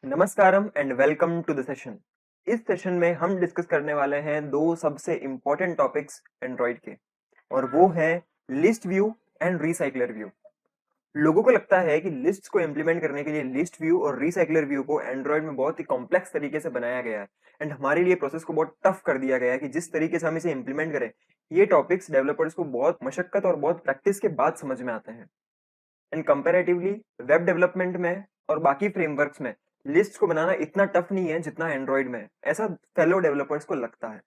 नमस्कारम and welcome to the session. इस session में हम डिस्कस करने वाले हैं दो सबसे इंपॉर्टेंट टॉपिक्स एंड्रॉइड के, और वो है list view and recycler view. लोगों को लगता है कि लिस्ट्स को इंप्लीमेंट करने के लिए लिस्ट व्यू और रिसाइकलर व्यू को एंड्रॉइड में बहुत ही कॉम्प्लेक्स तरीके से बनाया गया है एंड हमारे लिए प्रोसेस को बहुत टफ कर दिया गया है कि जिस तरीके से हम इसे इंप्लीमेंट करें, ये टॉपिक्स डेवलपर्स को बहुत मशक्कत और बहुत प्रैक्टिस के बाद समझ में आते हैं। एंड कंपैरेटिवली वेब डेवलपमेंट में और बाकी फ्रेमवर्क्स में लिस्ट को बनाना इतना टफ नहीं है जितना एंड्रॉइड में है, ऐसा फेलो डेवलपर्स को लगता है।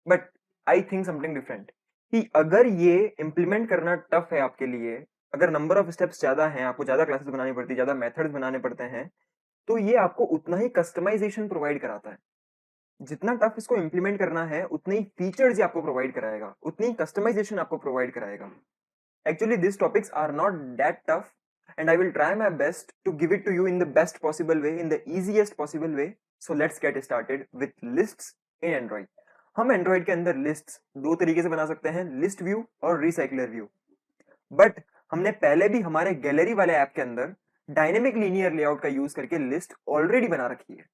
But I think something different, कि अगर ये इम्प्लीमेंट करना टफ है आपके लिए, अगर नंबर ऑफ स्टेप्स ज्यादा हैं, आपको ज्यादा क्लासेस बनानी पड़ती है, ज्यादा मेथड्स बनाने पड़ते हैं, तो ये आपको उतना ही कस्टमाइजेशन प्रोवाइड कराता है। जितना टफ इसको इम्प्लीमेंट करना है उतने ही फीचर्स ये आपको प्रोवाइड कराएगा, उतनी ही कस्टमाइजेशन आपको प्रोवाइड कराएगा। Actually, these topics are not that tough, and I will try my best to give it to you in the best possible way, in the easiest possible way. So let's get started with lists in Android. हम Android के अंदर lists दो तरीके से बना सकते हैं, list view और रिसाइकलर व्यू। बट हमने पहले भी हमारे गैलरी वाले ऐप के अंदर डायनेमिक लीनियर लेआउट का यूज करके लिस्ट ऑलरेडी बना रखी है।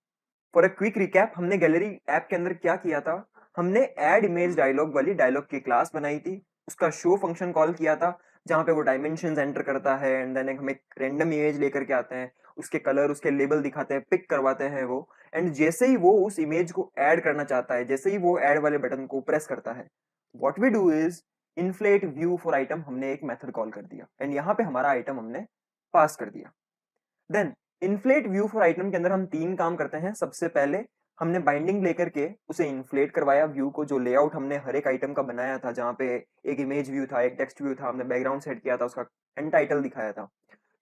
फॉर अ क्विक रिकैप, हमने गैलरी ऐप के अंदर क्या किया था, हमने ऐड इमेज डायलॉग वाली डायलॉग की क्लास बनाई थी, उसका शो फंक्शन कॉल किया था, जहां पे वो डायमेंशंस एंटर करता है एंड देन हम एक रैंडम इमेज लेकर के आते हैं, उसके कलर, उसके लेबल दिखाते हैं, पिक करवाते हैं वो, एंड जैसे ही वो उस इमेज को ऐड करना चाहता है, जैसे ही वो ऐड वाले बटन को प्रेस करता है, what we do is inflate view for item, हमने एक मेथड कॉल कर दिया एंड यहाँ पे हमारा आइटम हमने पास कर दिया। Then inflate view for item के अंदर हम तीन काम करते हैं। सबसे पहले हमने बाइंडिंग लेकर के उसे इन्फ्लेट करवाया व्यू को, जो लेआउट हमने हर एक आइटम का बनाया था, जहां पे एक इमेज व्यू था, एक टेक्स्ट व्यू था, हमने बैकग्राउंड सेट किया था, उसका एंड टाइटल दिखाया था।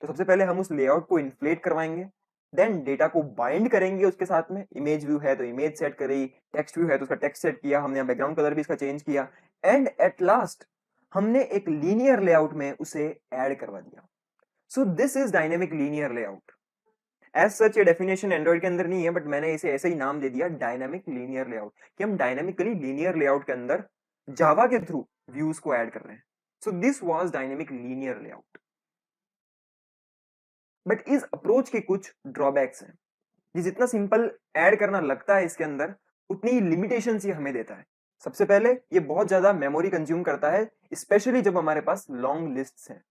तो सबसे पहले हम उस लेआउट को इन्फ्लेट करवाएंगे, देन डेटा को बाइंड करेंगे उसके साथ में। इमेज व्यू है तो इमेज सेट करी, टेक्स्ट व्यू है तो उसका टेक्स्ट सेट किया, हमने बैकग्राउंड कलर भी इसका चेंज किया, एंड एट लास्ट हमने एक लीनियर लेआउट में उसे ऐड करवा दिया। So this is dynamic linear layout. As such ये डेफिनेशन एंड्रॉइड के अंदर नहीं है, बट मैंने इसे ऐसे ही नाम दे दिया, डायनामिक लीनियर लेआउट, कि हम डायनामिकली लीनियर लेआउट के अंदर जावा के थ्रू व्यूज को ऐड कर रहे हैं। So this was dynamic linear layout. But इस अप्रोच के कुछ ड्रॉबैक्स हैं। ये जितना सिंपल ऐड करना लगता है इसके अंदर, उतनी ही लिमिटेशंस ये हमें देता है। सबसे पहले ये बहुत ज्यादा मेमोरी कंज्यूम करता है, स्पेशली जब हमारे पास लॉन्ग लिस्ट्स हैं,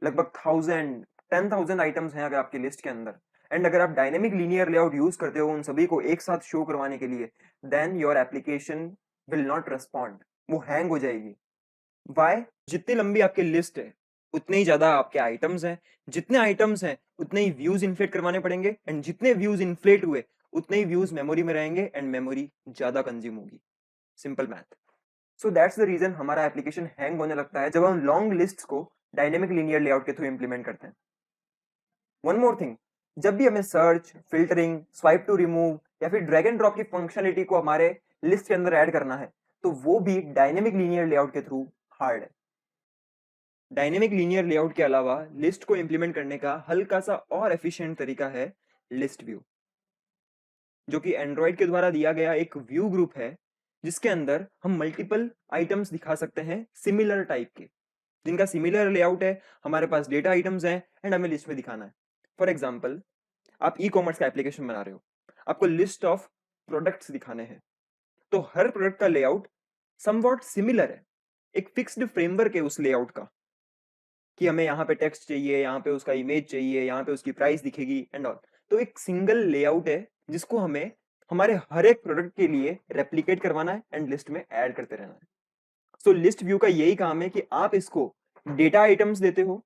लगभग 1000 आइटम्स हैं अगर आपकी लिस्ट के अंदर, एंड अगर आप डायनेमिक लीनियर लेआउट यूज करते हो उन सभी को एक साथ शो करवाने के लिए, then your application will not respond, वो हैंग हो जाएगी। वाई? जितनी लंबी आपकी लिस्ट है उतने ही ज्यादा आपके आइटम्स हैं, जितने आइटम्स हैं उतने ही व्यूज इन्फ्लेट करवाने पड़ेंगे, एंड जितने व्यूज इन्फ्लेट हुए उतने ही व्यूज मेमोरी में रहेंगे एंड मेमोरी ज्यादा कंज्यूम होगी। Simple math. So that's the reason हमारा एप्लीकेशन हैंग होने लगता है जब हम लॉन्ग लिस्ट को डायनेमिक लीनियर लेआउट के थ्रू इंप्लीमेंट करते हैं। वन मोर थिंग, जब भी हमें search, filtering, swipe to remove या फिर ड्रैग एंड ड्रॉप की फंक्शनलिटी को हमारे लिस्ट के अंदर ऐड करना है, तो वो भी डायनेमिक लीनियर लेआउट के थ्रू हार्ड है। डायनेमिक लीनियर लेआउट के अलावा लिस्ट को इंप्लीमेंट करने का हल्का सा और एफिशिएंट तरीका है लिस्ट व्यू, जो कि एंड्रॉइड के द्वारा दिया गया एक व्यू ग्रुप है, जिसके अंदर हम मल्टीपल आइटम्स दिखा सकते हैं सिमिलर टाइप के, जिनका सिमिलर लेआउट है, हमारे पास डेटा आइटम्स हैं एंड हमें लिस्ट में दिखाना है। फॉर एग्जाम्पल, आप ई कॉमर्स का एप्लीकेशन बना रहे हो, आपको लिस्ट ऑफ प्रोडक्ट्स दिखाने हैं, तो हर प्रोडक्ट का लेआउट समवॉट सिमिलर है, एक फिक्स्ड फ्रेमवर्क है उस लेआउट का, कि हमें यहाँ पे टेक्स्ट चाहिए, यहाँ पे उसका इमेज चाहिए, यहाँ पे उसकी प्राइस दिखेगी एंड ऑल। तो एक सिंगल लेआउट है जिसको हमें हमारे हर एक प्रोडक्ट के लिए रेप्लिकेट करवाना है एंड लिस्ट में ऐड करते रहना है। सो लिस्ट व्यू का यही काम है कि आप इसको डेटा आइटम्स देते हो,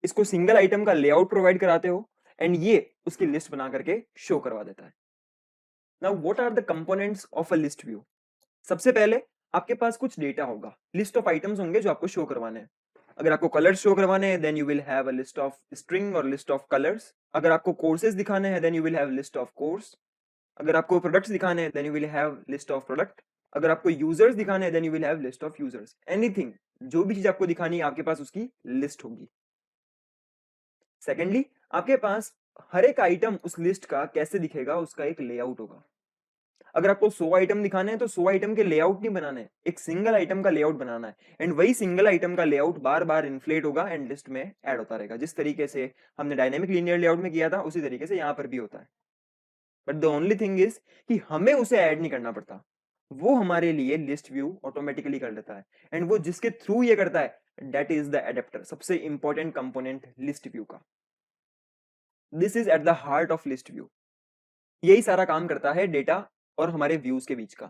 इसको सिंगल आइटम का लेआउट प्रोवाइड कराते हो, एंड ये उसकी लिस्ट बना करके शो करवा देता है। Now what are the components of a list view? सबसे पहले आपके पास कुछ डेटा होगा, लिस्ट ऑफ आइटम्स होंगे जो आपको शो करवाने हैं। अगर आपको कलर्स शो करवाने हैं, then you will have a list of string और लिस्ट ऑफ कलर्स। अगर आपको कोर्सेज दिखाने हैं, then you will have list of course. अगर आपको प्रोडक्ट्स दिखाने हैं, then you will have list of product. अगर आपको यूजर्स दिखाने हैं, then you will have list of users. Anything, जो भी चीज आपको दिखानी है, आपके पास उसकी लिस्ट होगी। सेकेंडली, आपके पास हर एक आइटम उस लिस्ट का कैसे दिखेगा, उसका एक लेआउट होगा। अगर आपको 100 आइटम दिखाने हैं तो 100 आइटम के लेआउट नहीं बनाने हैं, एक सिंगल आइटम का लेआउट बनाना है, एंड वही सिंगल आइटम का लेआउट बार बार इन्फ्लेट होगा एंड लिस्ट में ऐड होता रहेगा। जिस तरीके से हमने डायनेमिक लीनियर लेआउट में किया था उसी तरीके से यहाँ पर भी होता है। But the only thing is कि हमें उसे ऐड नहीं करना पड़ता, वो हमारे लिए लिस्ट व्यू ऑटोमेटिकली कर लेता है, एंड वो जिसके थ्रू ये करता है दैट इज द एडेप्टर, सबसे इंपॉर्टेंट कंपोनेंट लिस्ट व्यू का। This is at the heart of list view. यही सारा काम करता है डेटा और हमारे व्यूज के बीच का।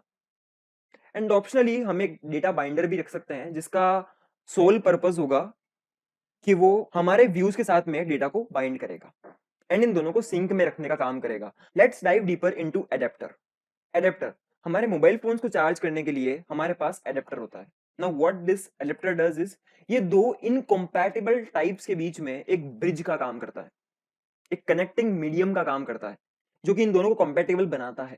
एंड ऑप्शनली हम एक डेटा बाइंडर भी रख सकते हैं जिसका सोल पर्पस होगा कि वो हमारे व्यूज के साथ में डेटा को बाइंड करेगा एंड इन दोनों को सिंक में रखने का काम करेगा। Let's dive deeper into adapter. Adapter हमारे मोबाइल फोन्स को चार्ज करने के लिए हमारे पास एडेप्टर होता है। Now what this adapter does is, ये दो इनकम्पैटिबल टाइप्स के बीच में एक ब्रिज का काम करता है, एक कनेक्टिंग मीडियम का काम करता है, जो कि इन दोनों को कंपैटिबल बनाता है।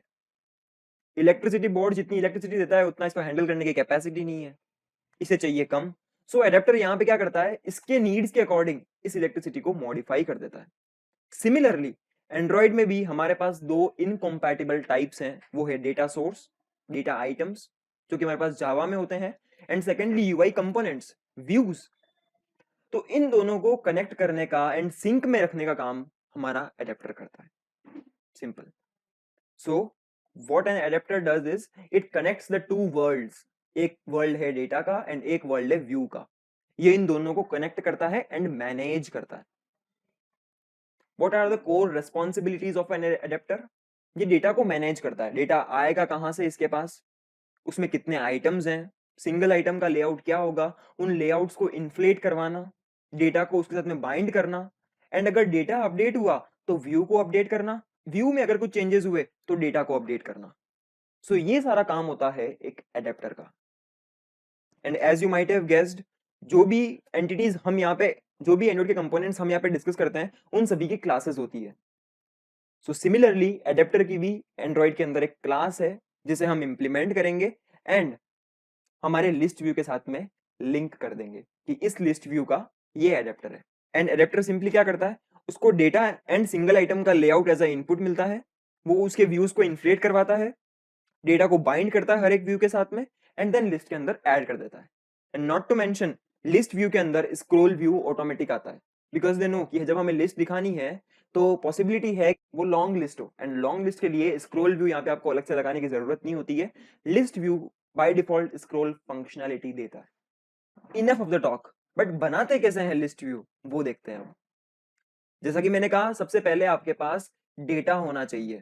इलेक्ट्रिसिटी बोर्ड जितनी इलेक्ट्रिसिटी देता है उतना इसको हैंडल करने की कैपेसिटी नहीं है, इसे चाहिए कम। सो एडेप्टर यहाँ पे क्या करता है, इसके नीड्स के अकॉर्डिंग इस इलेक्ट्रिसिटी को मॉडिफाई कर देता है। सिमिलरली एंड्रॉइड में भी हमारे पास दो इनकम्पैटिबल टाइप्स हैं, वो है डेटा सोर्स, डेटा आइटम्स, जो कि हमारे पास जावा में होते हैं, and secondly UI components, views. तो इन दोनों को कनेक्ट करने का एंड सिंक में रखने का काम हमारा एडेप्टर करता है। Simple. So what an adapter does is it connects the two worlds, एक वर्ल्ड है डेटा का एंड एक वर्ल्ड है व्यू का। ये इन दोनों को कनेक्ट करता है एंड मैनेज करता है। What are the core responsibilities of an adapter? ये डेटा को मैनेज करता है। डेटा आएगा कहां से इसके पास, उसमें कितने आइटम्स हैं, सिंगल आइटम का लेआउट क्या होगा, उन लेआउट्स को इन्फ्लेट करवाना, डेटा को उसके साथ में बाइंड करना, एंड अगर डेटा अपडेट हुआ तो व्यू को अपडेट करना, व्यू में अगर कुछ चेंजेस हुए तो डेटा को अपडेट करना। सो ये सारा काम होता है एक एडेप्टर का। And as you might have guessed, जो भी एंटिटीज हम यहाँ पे, जो भी एंड्रॉइड के कंपोनेंट्स हम यहाँ पे डिस्कस करते हैं उन सभी की क्लासेस होती है। सो सिमिलरली एडेप्टर की भी एंड्रॉइड के अंदर एक क्लास है जिसे हम इंप्लीमेंट करेंगे एंड हमारे लिस्ट व्यू के साथ में लिंक कर देंगे कि इस लिस्ट व्यू का ये एडेप्टर है। एंड एडेप्टर सिंपली क्या करता है, उसको डेटा एंड सिंगल आइटम का लेआउट एज अ इनपुट मिलता है, वो उसके व्यूज को इन्फ्लेट करवाता है, डेटा को बाइंड करता है हर एक व्यू के साथ में, एंड देन लिस्ट के अंदर ऐड कर देता है। And not to mention, list view के अंदर स्क्रॉल व्यू ऑटोमेटिक आता है, बिकॉज दे नो कि जब हमें लिस्ट दिखानी है तो पॉसिबिलिटी है वो लॉन्ग लिस्ट हो, एंड लॉन्ग लिस्ट के लिए स्क्रॉल व्यू यहाँ पे आपको अलग से लगाने की जरूरत नहीं होती है। List view by default scroll functionality देता है। Enough of the talk, but बनाते कैसे हैं लिस्ट व्यू वो देखते हैं हम। जैसा कि मैंने कहा, सबसे पहले आपके पास डेटा होना चाहिए,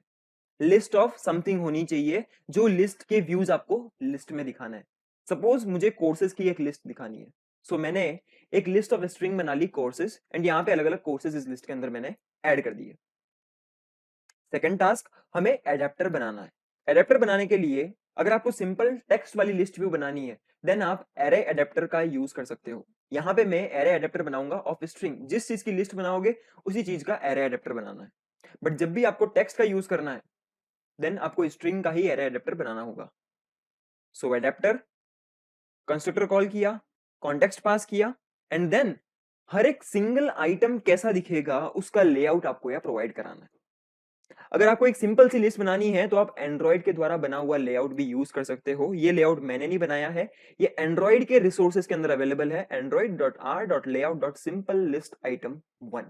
लिस्ट ऑफ समथिंग होनी चाहिए, जो लिस्ट के व्यूज आपको लिस्ट में दिखाना है। सपोज मुझे कोर्सेज की एक लिस्ट दिखानी है, सो मैंने एक लिस्ट ऑफ स्ट्रिंग बना ली कोर्सेज, एंड यहाँ पे अलग अलग कोर्सेज इस लिस्ट के अंदर मैंने ऐड कर दिए। सेकंड टास्क, हमें एडेप्टर बनाना है। एडेप्टर बनाने के लिए अगर आपको सिंपल टेक्स्ट वाली लिस्ट व्यू बनानी है देन आप एरे एडेप्टर का यूज कर सकते हो। यहाँ पे मैं एरे एडेप्टर बनाऊंगा ऑफ स्ट्रिंग, जिस चीज की लिस्ट बनाओगे उसी चीज का एरे एडेप्टर बनाना है। बट जब भी आपको टेक्स्ट का यूज करना है देन आपको स्ट्रिंग का ही एरे एडेप्टर बनाना होगा। सो एडेप्टर, कंस्ट्रक्टर कॉल किया, कॉन्टेक्स्ट पास किया, एंड देन हर एक सिंगल आइटम कैसा दिखेगा उसका लेआउट आपको यह प्रोवाइड कराना है। अगर आपको एक सिंपल सी लिस्ट बनानी है तो आप एंड्रॉइड के द्वारा बना हुआ लेआउट भी यूज कर सकते हो। ये लेआउट मैंने नहीं बनाया है, ये एंड्रॉइड के रिसोर्सेज के अंदर अवेलेबल है, android.r.layout.simpleListItem1।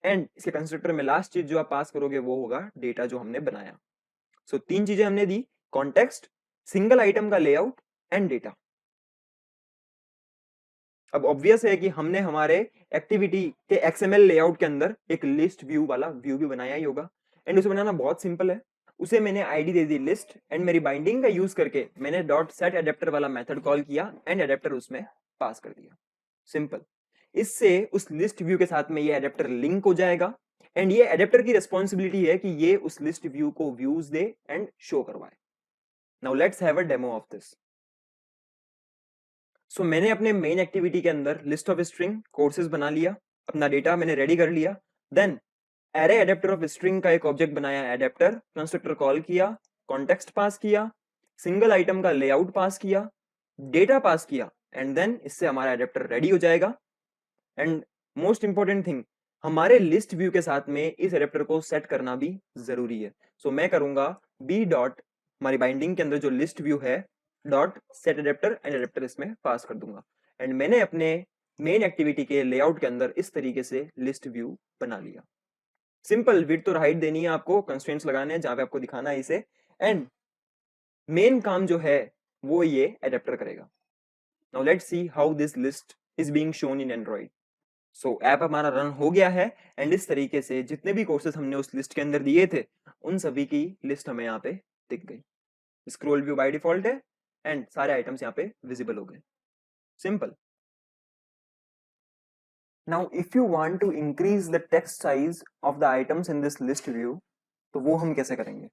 एंड इसके कंस्ट्रक्टर में लास्ट चीज जो आप पास करोगे वो होगा डेटा जो हमने बनाया। सो तीन चीजें हमने दी, कॉन्टेक्स्ट, सिंगल आइटम का लेआउट एंड डेटा। अब ऑब्वियस है कि हमने हमारे एक्टिविटी के एक्सएमएल लेआउट के अंदर एक लिस्ट व्यू वाला व्यू भी बनाया ही होगा, एंड उसे बनाना बहुत सिंपल है। उसे मैंने आईडी दे दी लिस्ट, एंड मेरी बाइंडिंग का यूज करके मैंने डॉट सेट एडेप्टर वाला मेथड कॉल किया एंड एडेप्टर उसमें पास कर दिया। सिंपल। इससे उस लिस्ट व्यू के साथ में ये एडेप्टर लिंक हो जाएगा, एंड ये एडेप्टर की रिस्पॉन्सिबिलिटी है कि ये उस लिस्ट व्यू को व्यूज दे एंड शो करवाए। Now let's have a demo of this. So मैंने अपने मेन एक्टिविटी के अंदर लिस्ट ऑफ स्ट्रिंग कोर्सेज बना लिया, अपना डेटा मैंने रेडी कर लिया, then array adapter of string का एक ऑब्जेक्ट बनाया एडेप्टर, कंस्ट्रक्टर कॉल किया, कॉन्टेक्स्ट पास किया, सिंगल आइटम का लेआउट पास किया, डेटा पास किया, एंड देन इससे हमारा एडेप्टर रेडी हो जाएगा। एंड मोस्ट इंपॉर्टेंट थिंग, हमारे लिस्ट व्यू के साथ में इस एडेप्टर को सेट करना भी जरूरी है। सो मैं करूंगा बी डॉट हमारी बाइंडिंग के अंदर जो लिस्ट व्यू है dot set adapter and adapter इसमें पास कर दूंगा। एंड मैंने अपने मेन एक्टिविटी के लेआउट के अंदर इस तरीके से लिस्ट व्यू बना लिया। सिंपल विड्थ और हाइट देनी है आपको, कंस्ट्रेंट्स लगाने हैं जहां पे आपको दिखाना है इसे, एंड मेन काम जो है वो ये एडेप्टर करेगा। Now let's see how this list is being shown in Android. So app हमारा रन हो गया है एंड इस तरीके से जितने भी कोर्सेज हमने उस लिस्ट के अंदर दिए थे उन सभी की लिस्ट हमें यहाँ पे दिख गई। स्क्रॉल व्यू बाय डिफॉल्ट है एंड सारे आइटम्स यहाँ पे विजिबल हो गए। Simple. Now if you want to increase the text size of the items in this list view तो वो हम कैसे करेंगे?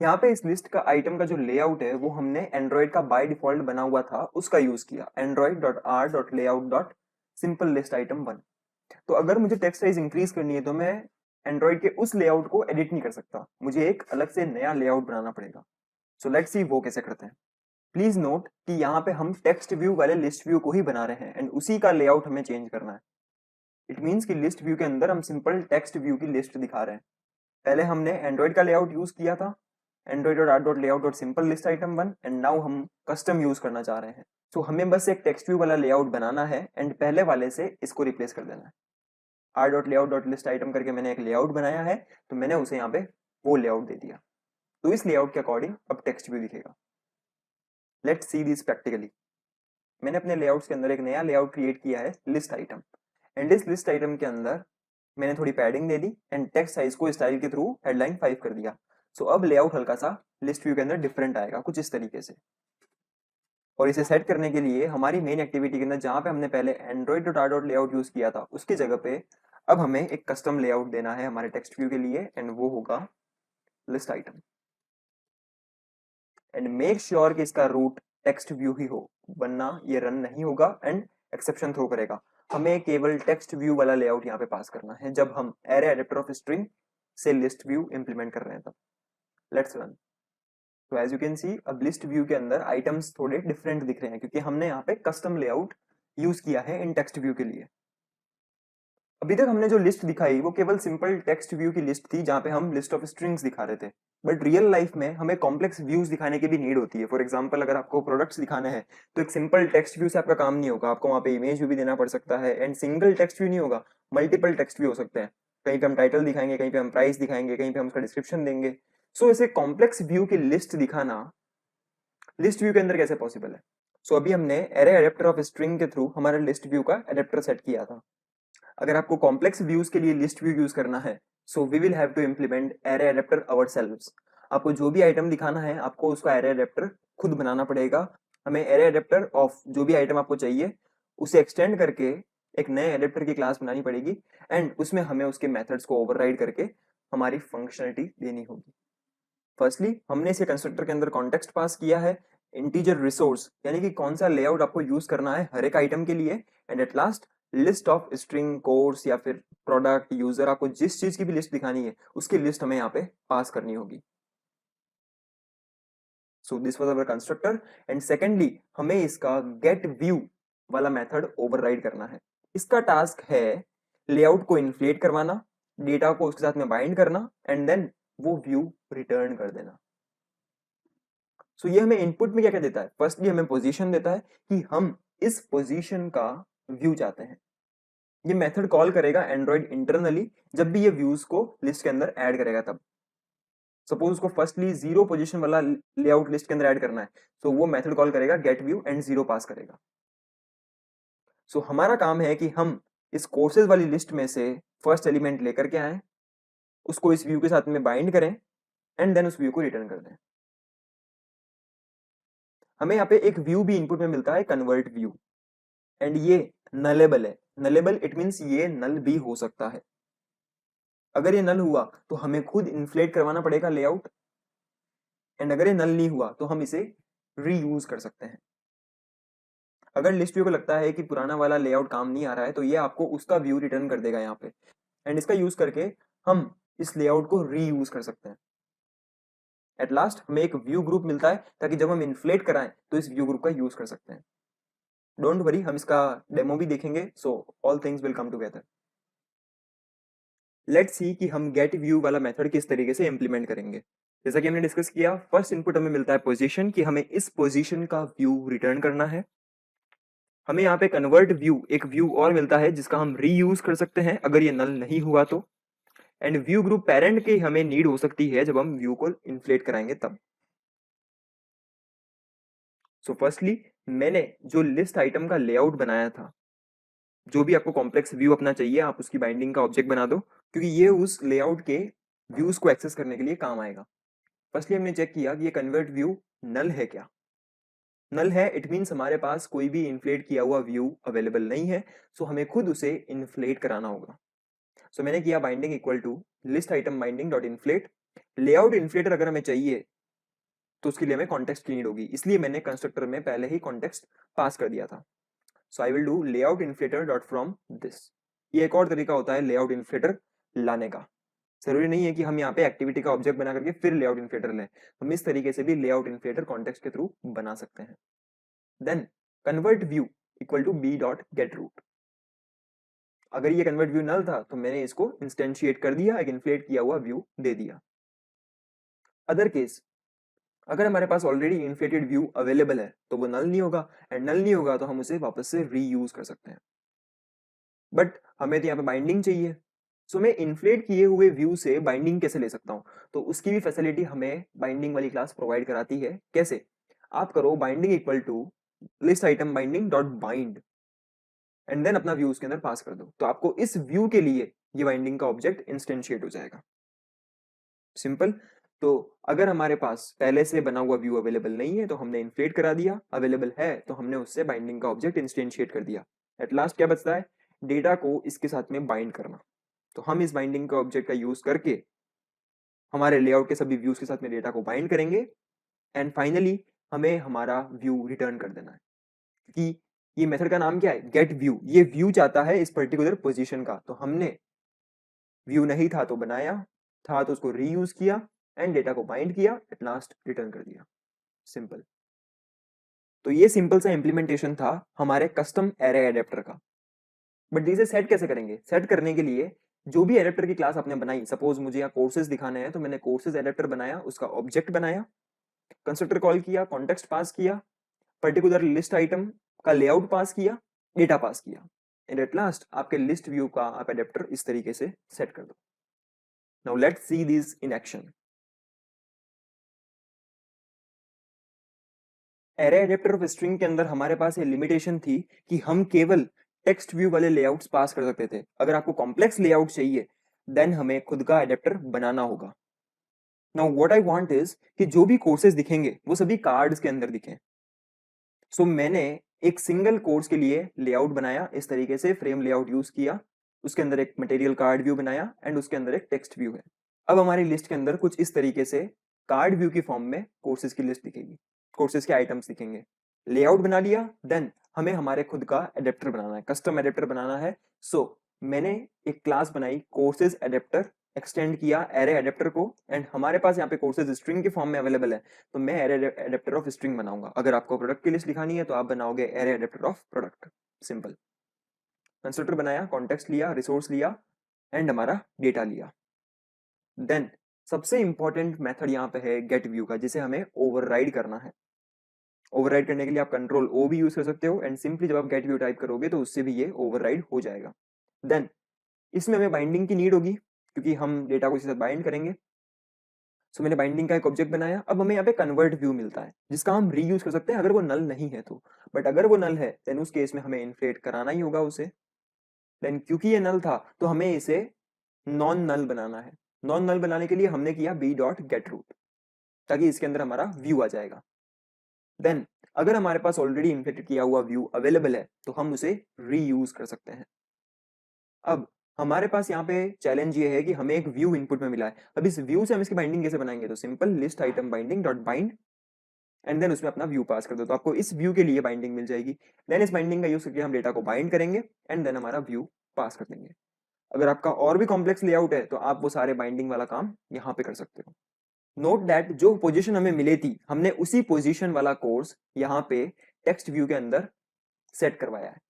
यहाँ पे इस लिस्ट का आइटम का जो लेआउट है वो हमने एंड्रॉइड का बाय डिफॉल्ट बना हुआ था उसका यूज किया, android.r.layout.simple list item 1। तो अगर मुझे टेक्स्ट साइज इंक्रीज करनी है तो मैं एंड्रॉइड के उस लेआउट को एडिट नहीं कर सकता, मुझे एक अलग से नया लेआउट बनाना पड़ेगा। सो लेट्स सी वो कैसे करते हैं। प्लीज नोट कि यहाँ पे हम टेक्स्ट व्यू वाले लिस्ट व्यू को ही बना रहे हैं एंड उसी का लेआउट हमें चेंज करना है। इट मीन्स कि लिस्ट व्यू के अंदर हम सिंपल टेक्स्ट व्यू की लिस्ट दिखा रहे हैं। पहले हमने एंड्रॉइड का लेआउट यूज किया था, android.r.layout.simple list item 1, and now हम कस्टम यूज करना चाह रहे हैं। सो हमें बस एक टेक्स्ट व्यू वाला लेआउट बनाना है एंड पहले वाले से इसको रिप्लेस कर देना है। r.layout.list item करके मैंने एक लेआउट बनाया है तो मैंने उसे यहाँ पे वो लेआउट दे दिया। तो इस लेआउट के अकॉर्डिंग अब टेक्स्ट व्यू दिखेगा। Let's see this practically. मैंने अपने लेआउट्स के अंदर एक नया लेआउट क्रिएट किया है लिस्ट आइटम, एंड इस लिस्ट आइटम के अंदर मैंने थोड़ी padding they the and text size को स्टाइल के थ्रू हेडलाइन 5 कर दिया। सो अब लेआउट हल्का सा लिस्ट व्यू के अंदर डिफरेंट आएगा कुछ इस तरीके से। और इसे सेट करने के लिए हमारी मेन एक्टिविटी के अंदर जहां पे हमने पहले android.r.layout यूज किया था उसकी जगह पे अब हमें एक कस्टम लेआउट देना है हमारे टेक्स्ट व्यू के लिए एंड वो होगा list item. And make sure कि इसका रूट टेक्स्ट व्यू ही हो, वरना ये रन नहीं होगा एंड एक्सेप्शन थ्रो करेगा। हमें केवल टेक्स्ट व्यू वाला लेआउट यहाँ पे पास करना है जब हम एरे एडेप्टर ऑफ स्ट्रिंग से लिस्ट व्यू इंप्लीमेंट कर रहे हैं तब। Let's run. तो एज यू कैन सी अब लिस्ट व्यू के अंदर आइटम्स थोड़े डिफरेंट दिख रहे हैं क्योंकि हमने यहाँ पे कस्टम लेआउट यूज किया है इन टेक्स्ट व्यू के लिए। अभी तक हमने जो लिस्ट दिखाई वो केवल सिंपल टेक्स्ट व्यू की लिस्ट थी जहां पे हम लिस्ट ऑफ स्ट्रिंग्स दिखा रहे थे, बट रियल लाइफ में हमें कॉम्प्लेक्स व्यूज दिखाने की भी नीड होती है। फॉर एग्जांपल अगर आपको प्रोडक्ट्स दिखाने हैं तो एक सिंपल टेक्स्ट व्यू से आपका काम नहीं होगा, आपको वहां पे इमेज व्यू भी देना पड़ सकता है एंड सिंगल टेक्स्ट व्यू नहीं होगा, मल्टीपल टेक्स्ट व्यू हो सकते हैं। कहीं पे हम टाइटल दिखाएंगे, कहीं पे हम प्राइस दिखाएंगे, कहीं पे हम उसका डिस्क्रिप्शन देंगे। सो ऐसे कॉम्प्लेक्स व्यू की लिस्ट दिखाना लिस्ट व्यू के अंदर कैसे पॉसिबल है? सो अभी हमने एरे एडेप्टर ऑफ स्ट्रिंग के थ्रू हमारे लिस्ट व्यू का एडेप्टर सेट किया था। अगर आपको कॉम्प्लेक्स व्यूज के लिए लिस्ट व्यू यूज करना है so we will have to implement array adapter ourselves. आपको जो भी आइटम दिखाना है आपको उसका एरे एडेप्टर खुद बनाना पड़ेगा। हमें एरे एडेप्टर ऑफ जो भी आइटम आपको चाहिए उसे एक्सटेंड करके एक नए एडेप्टर की क्लास बनानी पड़ेगी एंड उसमें हमें उसके मेथड्स को ओवरराइड करके हमारी फंक्शनलिटी देनी होगी। फर्स्टली हमने इसे कंस्ट्रक्टर के अंदर कॉन्टेक्स्ट पास किया है, इंटीजर रिसोर्स यानी कि कौन सा लेआउट आपको यूज करना है हर एक आइटम के लिए, and at last list of string, course या फिर प्रोडक्ट, यूजर, आपको जिस चीज की भी लिस्ट दिखानी है उसकी लिस्ट हमें यहाँ पे पास करनी होगी। So this was our constructor and secondly हमें इसका गेट व्यू वाला मेथड ओवरराइड करना है। इसका टास्क है लेआउट को इन्फ्लेट करवाना, डेटा को उसके साथ में बाइंड करना एंड देन वो व्यू रिटर्न कर देना। सो ये हमें इनपुट में क्या क्या देता है? फर्स्टली हमें पोजीशन देता है कि हम इस पोजीशन का व्यू चाहते हैं। ये मेथड कॉल करेगा एंड्रॉइड इंटरनली जब भी ये व्यूज को लिस्ट के अंदर ऐड करेगा तब। सपोज उसको फर्स्टली 0 पोजीशन वाला लेआउट लिस्ट के अंदर ऐड करना है तो वो मेथड कॉल करेगा गेट व्यू एंड 0 पास करेगा। सो हमारा काम है कि हम इस कोर्सेज वाली लिस्ट में से फर्स्ट एलिमेंट लेकर के आए, उसको इस व्यू के साथ में बाइंड करें एंड देन उस व्यू को रिटर्न कर दें। हमें यहाँ पे एक व्यू भी इनपुट में मिलता है, कन्वर्ट व्यू, एंड ये नलेबल है। नलेबल इट मींस ये नल भी हो सकता है। अगर ये नल हुआ तो हमें खुद इन्फ्लेट करवाना पड़ेगा लेआउट, एंड अगर ये नल नहीं हुआ तो हम इसे रीयूज कर सकते हैं। अगर लिस्ट व्यू को लगता है कि पुराना वाला लेआउट काम नहीं आ रहा है तो ये आपको उसका व्यू रिटर्न कर देगा यहाँ पे, एंड इसका यूज करके हम इस लेआउट को रीयूज कर सकते हैं। एट लास्ट हमें एक व्यू ग्रुप मिलता है ताकि जब हम इन्फ्लेट कराएं तो इस व्यू ग्रुप का यूज कर सकते हैं। डोंट वरी, हम इसका डेमो भी देखेंगे, so all things will come together. Let's see कि हम गेट व्यू वाला मेथड किस तरीके से इंप्लीमेंट करेंगे। जैसा कि हमने डिस्कस किया, फर्स्ट इनपुट हमें मिलता है पोजीशन, कि हमें इस पोजीशन का व्यू रिटर्न करना है। हमें यहाँ पे कन्वर्ट व्यू, एक व्यू और मिलता है जिसका हम रीयूज कर सकते हैं अगर ये नल नहीं हुआ तो। एंड व्यू ग्रुप पेरेंट की हमें नीड हो सकती है जब हम व्यू को इन्फ्लेट कराएंगे तब। सो फर्स्टली मैंने जो लिस्ट आइटम का लेआउट बनाया था, जो भी आपको कॉम्प्लेक्स व्यू अपना चाहिए आप उसकी बाइंडिंग का ऑब्जेक्ट बना दो, क्योंकि ये उस लेआउट के व्यूज को एक्सेस करने के लिए काम आएगा। फर्स्टली हमने चेक किया कि ये कन्वर्ट व्यू नल है क्या। नल है, इट मीन्स हमारे पास कोई भी इन्फ्लेट किया हुआ व्यू अवेलेबल नहीं है, सो हमें खुद उसे इन्फ्लेट कराना होगा। सो मैंने किया binding equal to list item binding dot inflate. Layout inflater अगर हमें चाहिए तो उसके लिए हमें कॉन्टेक्स्ट की नीड होगी, इसलिए मैंने कंस्ट्रक्टर में पहले ही कॉन्टेक्स्ट पास कर दिया था। So I will do layout inflater dot from this. ये एक और तरीका होता है लेआउट इन्फ्लेटर लाने का। जरूरी नहीं है कि हम यहाँ पे एक्टिविटी का ऑब्जेक्ट बना करके फिर लेआउट इन्फ्लेटर लें, हम इस तरीके से भी लेआउट इन्फ्लेटर कॉन्टेक्स्ट के थ्रू बना सकते हैं। Then convert view equal to B dot get root. अगर ये कन्वर्ट व्यू नल था तो मैंने इसको इंस्टेंशिएट कर दिया, एक इन्फ्लेट किया हुआ व्यू दे दिया। अदर केस, अगर हमारे पास ऑलरेडी इन्फ्लेटेड व्यू अवेलेबल है तो वो नल नहीं होगा, एंड नल नहीं होगा तो हम उसे वापस से रीयूज कर सकते हैं। बट हमें तो यहाँ पे बाइंडिंग चाहिए, सो मैं इन्फ्लेट किए हुए व्यू से बाइंडिंग कैसे ले सकता हूँ, तो उसकी भी फैसिलिटी हमें बाइंडिंग वाली क्लास प्रोवाइड कराती है। कैसे? आप करो binding equal to list item binding dot bind and then अपना व्यू उसके अंदर पास कर दो, तो आपको इस व्यू के लिए ये बाइंडिंग का ऑब्जेक्ट इंस्टेंशिएट हो जाएगा। सिंपल। तो अगर हमारे पास पहले से बना हुआ व्यू अवेलेबल नहीं है तो हमने इन्फ्लेट करा दिया, अवेलेबल है तो हमने उससे बाइंडिंग का ऑब्जेक्ट इंस्टेंशिएट कर दिया। एट लास्ट क्या बचता है? डेटा को इसके साथ में बाइंड करना। तो हम इस बाइंडिंग का ऑब्जेक्ट का यूज करके हमारे लेआउट के सभी व्यूज के साथ में डेटा को बाइंड करेंगे एंड फाइनली हमें हमारा व्यू रिटर्न कर देना है। कि ये मेथड का नाम क्या है? Gate view. ये व्यू चाहता है इस पर्टिकुलर पोजीशन का, तो हमने व्यू नहीं था तो बनाया, था तो उसको रीयूज किया एंड डेटा को बाइंड किया, एट लास्ट रिटर्न कर दिया। सिंपल। तो ये सिंपल सा इंप्लीमेंटेशन था हमारे कस्टम एरे एडेप्टर का। बट इसे सेट कैसे करेंगे? सेट करने के लिए जो भी एडेप्टर की क्लास आपने बनाई, सपोज मुझे यहाँ कोर्सेज दिखाने हैं तो मैंने कोर्सेज एडेप्टर बनाया, उसका ऑब्जेक्ट बनाया, कंस्ट्रक्टर कॉल किया, कॉन्टेक्स्ट पास किया, पर्टिकुलर लिस्ट आइटम का लेआउट पास किया, डेटा पास किया, एंड एट लास्ट आपके लिस्ट व्यू का आप एडेप्टर इस तरीके से सेट कर दो। Now let's see this in action. Array adapter of string के अंदर हमारे पास ये लिमिटेशन थी कि हम केवल टेक्स्ट व्यू वाले लेआउट्स पास कर सकते थे। अगर आपको कॉम्प्लेक्स लेआउट चाहिए देन हमें खुद का एडेप्टर बनाना होगा। Now what I want is कि जो भी कोर्सेज दिखेंगे वो सभी कार्ड्स के अंदर दिखें। सो मैंने एक सिंगल कोर्स के लिए लेआउट बनाया, इस तरीके से फ्रेम लेआउट यूज किया, उसके अंदर एक मटेरियल कार्ड व्यू बनाया एंड उसके अंदर एक टेक्स्ट व्यू है। अब हमारी लिस्ट के अंदर कुछ इस तरीके से कार्ड व्यू की फॉर्म में कोर्सेज की लिस्ट दिखेगी, कोर्सेज के आइटम्स दिखेंगे। लेआउट बना लिया, देन हमें हमारे खुद का एडेप्टर बनाना है, कस्टम एडेप्टर बनाना है। सो मैंने एक क्लास बनाई कोर्सेज एडेप्टर, एक्सटेंड किया एरे एडेप्टर को, एंड हमारे पास यहाँ पे कोर्सेज स्ट्रिंग के फॉर्म में अवेलेबल है तो मैं एरे एडेप्टर ऑफ स्ट्रिंग बनाऊंगा। अगर आपको प्रोडक्ट की लिस्ट दिखानी है तो आप बनाओगे array adapter of product. Simple. Constructor बनाया, कॉन्टेक्स्ट लिया, रिसोर्स लिया एंड हमारा डेटा लिया। देन सबसे इंपॉर्टेंट मेथड यहाँ पे है गेट व्यू का, जिसे हमें ओवरराइड करना है। ओवरराइड करने के लिए आप कंट्रोल ओ भी यूज कर सकते हो एंड सिंपली जब आप गेट व्यू टाइप करोगे तो उससे भी ये ओवरराइड हो जाएगा। देन इसमें हमें बाइंडिंग की नीड होगी क्योंकि हम डेटा को इसी साथ बाइंड करेंगे। सो मैंने बाइंडिंग का एक ऑब्जेक्ट बनाया। अब हमें यहाँ पे कन्वर्ट व्यू मिलता है जिसका हम रीयूज कर सकते हैं अगर वो नल नहीं है तो। बट अगर वो नल है देन उस केस में हमें इन्फ्लेट कराना ही होगा उसे। देन क्योंकि ये नल था तो हमें इसे नॉन नल बनाना है। नॉन नल बनाने के लिए हमने किया बी डॉट गेट रूट, ताकि इसके अंदर हमारा व्यू आ जाएगा। देन अगर हमारे पास ऑलरेडी इन्फ्लेटेड किया हुआ व्यू अवेलेबल है तो हम उसे रीयूज कर सकते हैं। अब हमारे पास यहाँ पे चैलेंज ये है कि हमें एक व्यू इनपुट में मिला है। अब इस व्यू से हम इसकी बाइंडिंग कैसे बनाएंगे? तो simple list item binding dot bind and then उसमें अपना व्यू पास कर दो, तो आपको इस व्यू के लिए बाइंडिंग मिल जाएगी। देन इस बाइंडिंग का यूज करके हम डेटा को बाइंड करेंगे एंड देन हमारा व्यू पास कर देंगे। अगर आपका और भी कॉम्प्लेक्स लेआउट है तो आप वो सारे बाइंडिंग वाला काम यहाँ पे कर सकते हो। नोट दैट जो पोजीशन हमें मिली थी हमने उसी पोजीशन वाला कोर्स यहाँ पे टेक्स्ट व्यू के अंदर सेट करवाया है।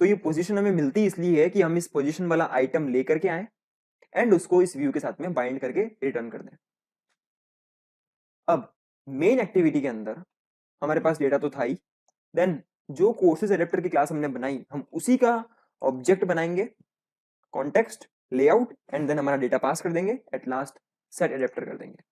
तो ये पोजीशन हमें मिलती इसलिए है कि हम इस पोजीशन वाला आइटम लेकर के आए एंड उसको इस व्यू के साथ में बाइंड करके रिटर्न कर दें। अब मेन एक्टिविटी के अंदर हमारे पास डेटा तो था ही, देन जो कोर्सेज एडेप्टर की क्लास हमने बनाई हम उसी का ऑब्जेक्ट बनाएंगे, कॉन्टेक्स्ट, लेआउट एंड देन हमारा डेटा पास कर देंगे, एट लास्ट सेट एडेप्टर कर देंगे।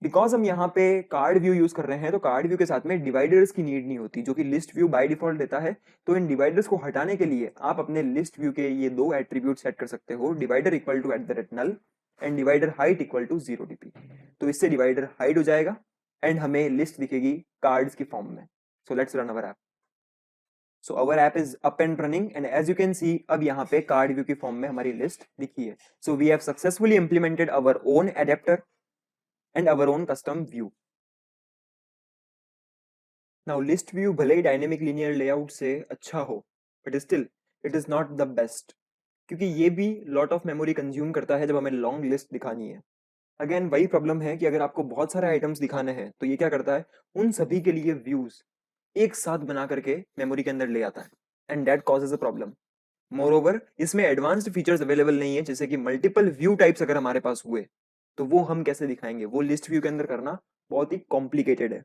बिकॉज हम यहाँ पे कार्ड व्यू यूज कर रहे हैं तो कार्ड व्यू के साथ में डिवाइडर्स की नीड नहीं होती जो कि लिस्ट व्यू बाय डिफॉल्ट देता है। तो इन डिवाइडर्स को हटाने के लिए आप अपने लिस्ट व्यू के ये दो एट्रीब्यूट सेट कर सकते हो, divider equal to @null and divider height equal to 0dp। तो इससे डिवाइडर हाइड हो जाएगा एंड हमें लिस्ट दिखेगी कार्ड्स की फॉर्म में। So let's run our app. So our app is up and running and as you can see अब यहाँ पे कार्ड व्यू की फॉर्म में हमारी लिस्ट दिखी है। So we have successfully implemented our own adapter and our own custom view. Now list view भले ही dynamic linear layout से अच्छा हो but still it is not the best क्योंकि ये भी lot of memory consume करता है जब हमें long list दिखानी है। अगेन वही प्रॉब्लम है कि अगर आपको बहुत सारे आइटम्स दिखाने हैं तो ये क्या करता है, उन सभी के लिए व्यूज एक साथ बना करके मेमोरी के अंदर ले आता है and that causes a problem. More इसमें एडवांस्ड फीचर्स अवेलेबल नहीं है, जैसे कि मल्टीपल व्यू टाइप्स अगर हमारे पास हुए तो वो हम कैसे दिखाएंगे, वो लिस्ट व्यू के अंदर करना बहुत ही कॉम्प्लिकेटेड है।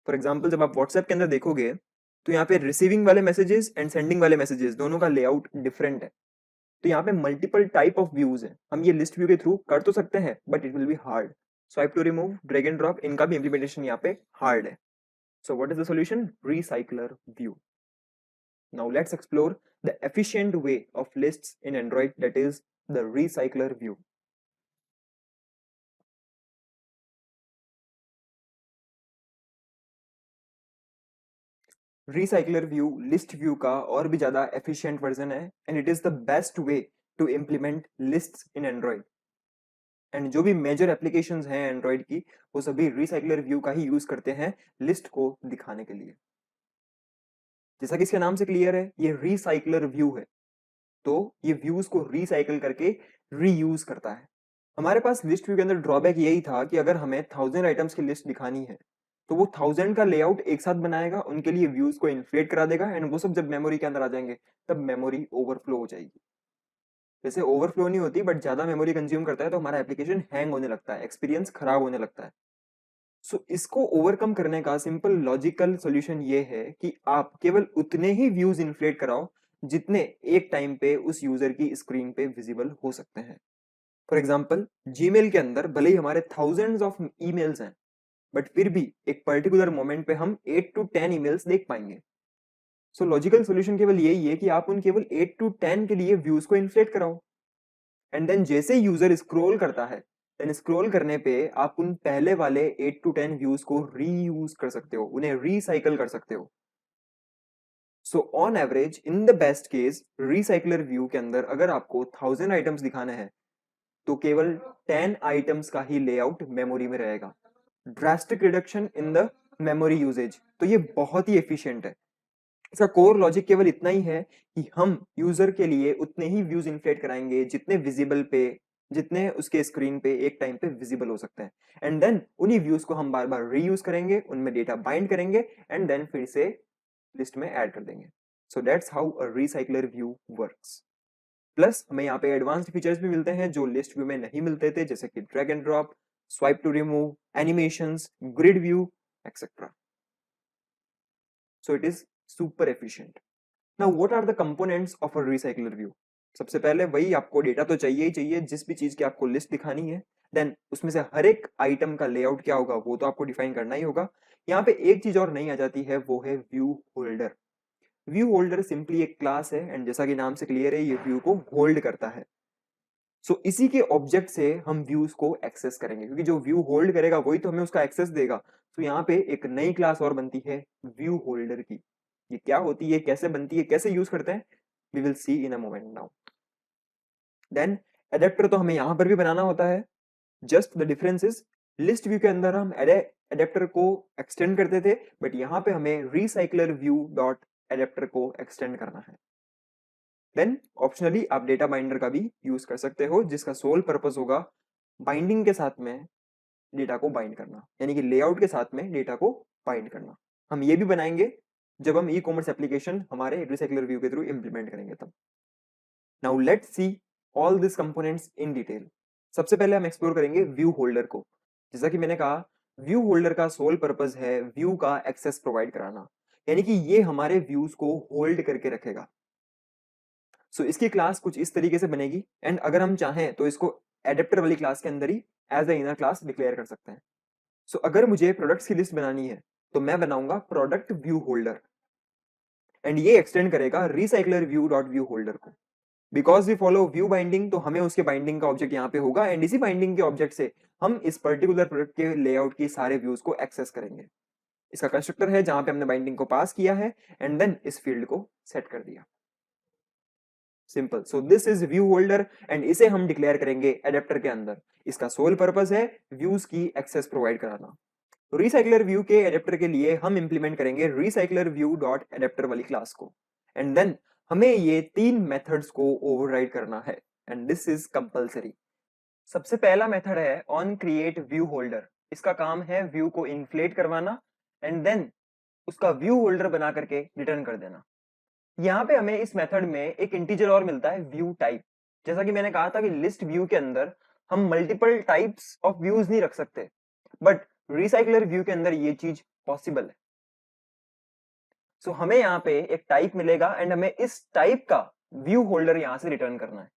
फॉर एग्जाम्पल जब आप व्हाट्सएप के अंदर देखोगे तो यहाँ पे रिसीविंग वाले मैसेजेस एंड सेंडिंग वाले मैसेजेस दोनों का लेआउट डिफरेंट है। तो यहाँ पे मल्टीपल टाइप ऑफ व्यूज है, हम ये लिस्ट व्यू के थ्रू कर तो सकते हैं but it will be hard. Swipe to remove, drag and drop, इनका भी इंप्लीमेंटेशन यहाँ पे हार्ड है। So what is the solution? Recycler view. Now let's explore the efficient way of lists in Android, that is the recycler view. Recycler view list view का और भी ज्यादा efficient version है and it is the best way to implement lists in Android. And जो भी major applications हैं Android की वो सभी रिसाइकलर व्यू का ही यूज करते हैं लिस्ट को दिखाने के लिए। जैसा कि इसके नाम से क्लियर है ये रिसाइकलर व्यू है, तो ये व्यूज को रिसाइकल करके रीयूज करता है। हमारे पास लिस्ट व्यू के अंदर ड्रॉबैक यही था कि अगर हमें 1000 आइटम्स की लिस्ट दिखानी है तो वो 1000 का लेआउट एक साथ बनाएगा, उनके लिए व्यूज को इन्फ्लेट करा देगा एंड वो सब जब मेमोरी के अंदर आ जाएंगे तब मेमोरी ओवरफ्लो हो जाएगी। वैसे ओवरफ्लो नहीं होती बट ज्यादा मेमोरी कंज्यूम करता है तो हमारा एप्लीकेशन हैंग होने लगता है, एक्सपीरियंस खराब होने लगता है। सो इसको ओवरकम करने का सिंपल लॉजिकल सॉल्यूशन ये है कि आप केवल उतने ही व्यूज इन्फ्लेट कराओ जितने एक टाइम पे उस यूजर की स्क्रीन पे विजिबल हो सकते हैं। फॉर एग्जाम्पल जीमेल के अंदर भले ही हमारे थाउजेंड्स ऑफ ईमेल्स हैं बट फिर भी एक पर्टिकुलर मोमेंट पे हम 8 to 10 ईमेल्स देख पाएंगे। सो लॉजिकल सॉल्यूशन केवल यही है कि आप उन केवल 8 to 10 के लिए व्यूज को इन्फ्लेट कराओ एंड देन जैसे यूजर स्क्रॉल करता है देन स्क्रॉल करने पे आप उन पहले वाले 8 to 10 व्यूज को रीयूज कर सकते हो, उन्हें रिसाइकल कर सकते हो। So on average in the best case recycler view के अंदर अगर आपको 1000 आइटम्स दिखाने हैं तो केवल 10 आइटम्स का ही लेआउट मेमोरी में रहेगा। Drastic reduction in the memory usage, तो ये बहुत ही एफिशिएंट है। इसका कोर लॉजिक केवल इतना ही है कि हम यूजर के लिए उतने ही व्यूज इन्फ्लेट कराएंगे जितने विजिबल पे, जितने उसके स्क्रीन पे एक टाइम पे विजिबल हो सकते हैं एंड देन उन्हीं व्यूज को हम बार बार रीयूज करेंगे, उनमें डेटा बाइंड करेंगे एंड देन फिर से लिस्ट में ऐड कर देंगे। So that's how a recycler view works. Plus हमें यहाँ पे एडवांस्ड फीचर्स भी मिलते हैं जो लिस्ट व्यू में नहीं मिलते थे, जैसे कि drag and drop, swipe to remove, animations, grid view etcetera. So it is super efficient. Now what are the components of a recycler view? सबसे पहले वही आपको डेटा तो चाहिए ही चाहिए, जिस भी चीज की आपको लिस्ट दिखानी है देन उसमें से हर एक आइटम का लेआउट क्या होगा वो तो आपको डिफाइन करना ही होगा। यहाँ पे एक चीज और नहीं आ जाती है, वो है view holder. View holder simply एक क्लास है एंड जैसा कि नाम से क्लियर है ये व्यू को होल्ड करता है। सो इसी के ऑब्जेक्ट से हम व्यूज को एक्सेस करेंगे, क्योंकि जो व्यू होल्ड करेगा वही तो हमें उसका एक्सेस देगा। तो यहाँ पे एक नई क्लास और बनती है व्यू होल्डर की। ये क्या होती है, कैसे बनती है, कैसे यूज करते हैं, we will see in a moment now. Then adapter तो हमें यहां पर भी बनाना होता है, just the difference is list view के अंदर हम एडेप्टर को एक्सटेंड करते थे बट यहाँ पे हमें रिसाइकलर व्यू डॉट एडेप्टर को एक्सटेंड करना है। देन ऑप्शनली आप डेटा बाइंडर का भी यूज कर सकते हो जिसका सोल पर्पस होगा बाइंडिंग के साथ में डेटा को बाइंड करना, यानी कि लेआउट के साथ में डेटा को बाइंड करना। हम ये भी बनाएंगे जब हम ई कॉमर्स एप्लीकेशन हमारे रिसाइकलर व्यू के थ्रू इंप्लीमेंट करेंगे तब। Now let's see all this components in detail. सबसे पहले हम एक्सप्लोर करेंगे व्यू होल्डर को। जैसा कि मैंने कहा, व्यू होल्डर का सोल पर्पस है व्यू का एक्सेस प्रोवाइड कराना, यानी कि ये हमारे व्यूज को होल्ड करके रखेगा। सो इसकी क्लास कुछ इस तरीके से बनेगी, एंड अगर हम चाहें तो इसको एडेप्टर वाली क्लास के अंदर ही as a inner class declare कर सकते हैं। सो अगर मुझे प्रोडक्ट्स की लिस्ट बनानी है तो मैं बनाऊंगा प्रोडक्ट व्यू होल्डर, एंड ये एक्सटेंड करेगा recycler view dot view holder को। Because we follow view binding, तो हमें उसके बाइंडिंग का ऑब्जेक्ट यहाँ पे होगा, एंड इसी बाइंडिंग के ऑब्जेक्ट से हम इस पर्टिकुलर प्रोडक्ट के लेआउट की सारे व्यूज को एक्सेस करेंगे। इसका कंस्ट्रक्टर है जहां पे हमने बाइंडिंग को पास किया है एंड देन इस फील्ड को सेट कर दिया। Simple. So this is view holder, and इसे हम डिक्लेयर करेंगे एडेप्टर के अंदर। इसका सोल पर्पस है व्यूज की एक्सेस प्रोवाइड कराना। रिसाइकलर व्यू के एडेप्टर के लिए हम इंप्लीमेंट करेंगे रिसाइकलर व्यू डॉट एडेप्टर वाली क्लास को, एंड देन हमें ये 3 मेथड्स को ओवरराइड करना है, एंड दिस इज कंपलसरी। सबसे पहला मेथड है ऑन क्रिएट व्यू होल्डर। इसका काम है व्यू को इन्फ्लेट करवाना एंड देन उसका व्यू होल्डर बना करके रिटर्न कर देना। यहाँ पे हमें इस मेथड में एक इंटीजर और मिलता है व्यू टाइप। जैसा कि मैंने कहा था कि लिस्ट व्यू के अंदर हम मल्टीपल टाइप्स ऑफ व्यूज नहीं रख सकते, बट रिसाइकलर व्यू के अंदर ये चीज पॉसिबल है। सो हमें यहाँ पे एक टाइप मिलेगा एंड हमें इस टाइप का व्यू होल्डर यहां से रिटर्न करना है।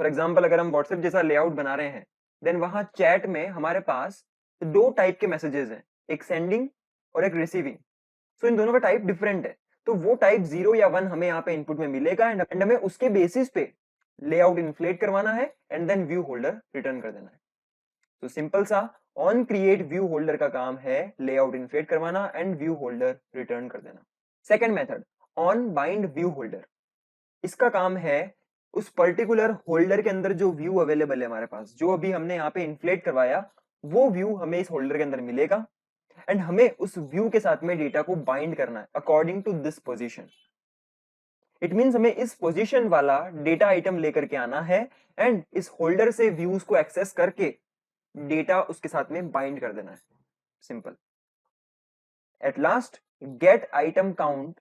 फॉर एग्जाम्पल, अगर हम व्हाट्सएप जैसा लेआउट बना रहे हैं, देन वहां चैट में हमारे पास 2 टाइप के मैसेजेस हैं, एक सेंडिंग और एक रिसीविंग। सो इन दोनों का टाइप डिफरेंट है, तो वो टाइप 0 या 1 हमें यहाँ पे इनपुट में मिलेगा, एंड हमें उसके बेसिस पे लेआउट इन्फ्लेट करवाना है and then view holder return कर देना है। तो सिंपल सा ऑन क्रिएट व्यू होल्डर का काम है लेआउट इन्फ्लेट करवाना एंड व्यू होल्डर रिटर्न कर देना। Second method on bind view holder. इसका काम है उस पर्टिकुलर होल्डर के अंदर जो व्यू अवेलेबल है हमारे पास, जो अभी हमने यहाँ पे इन्फ्लेट करवाया, वो व्यू हमें इस होल्डर के अंदर मिलेगा एंड हमें उस व्यू के साथ में डेटा को बाइंड करना है according to this position. It means हमें इस पोजीशन वाला डेटा आइटम लेकर के आना है एंड इस होल्डर से व्यूज को एक्सेस करके डेटा उसके साथ में बाइंड कर देना है। Simple. At last gate item count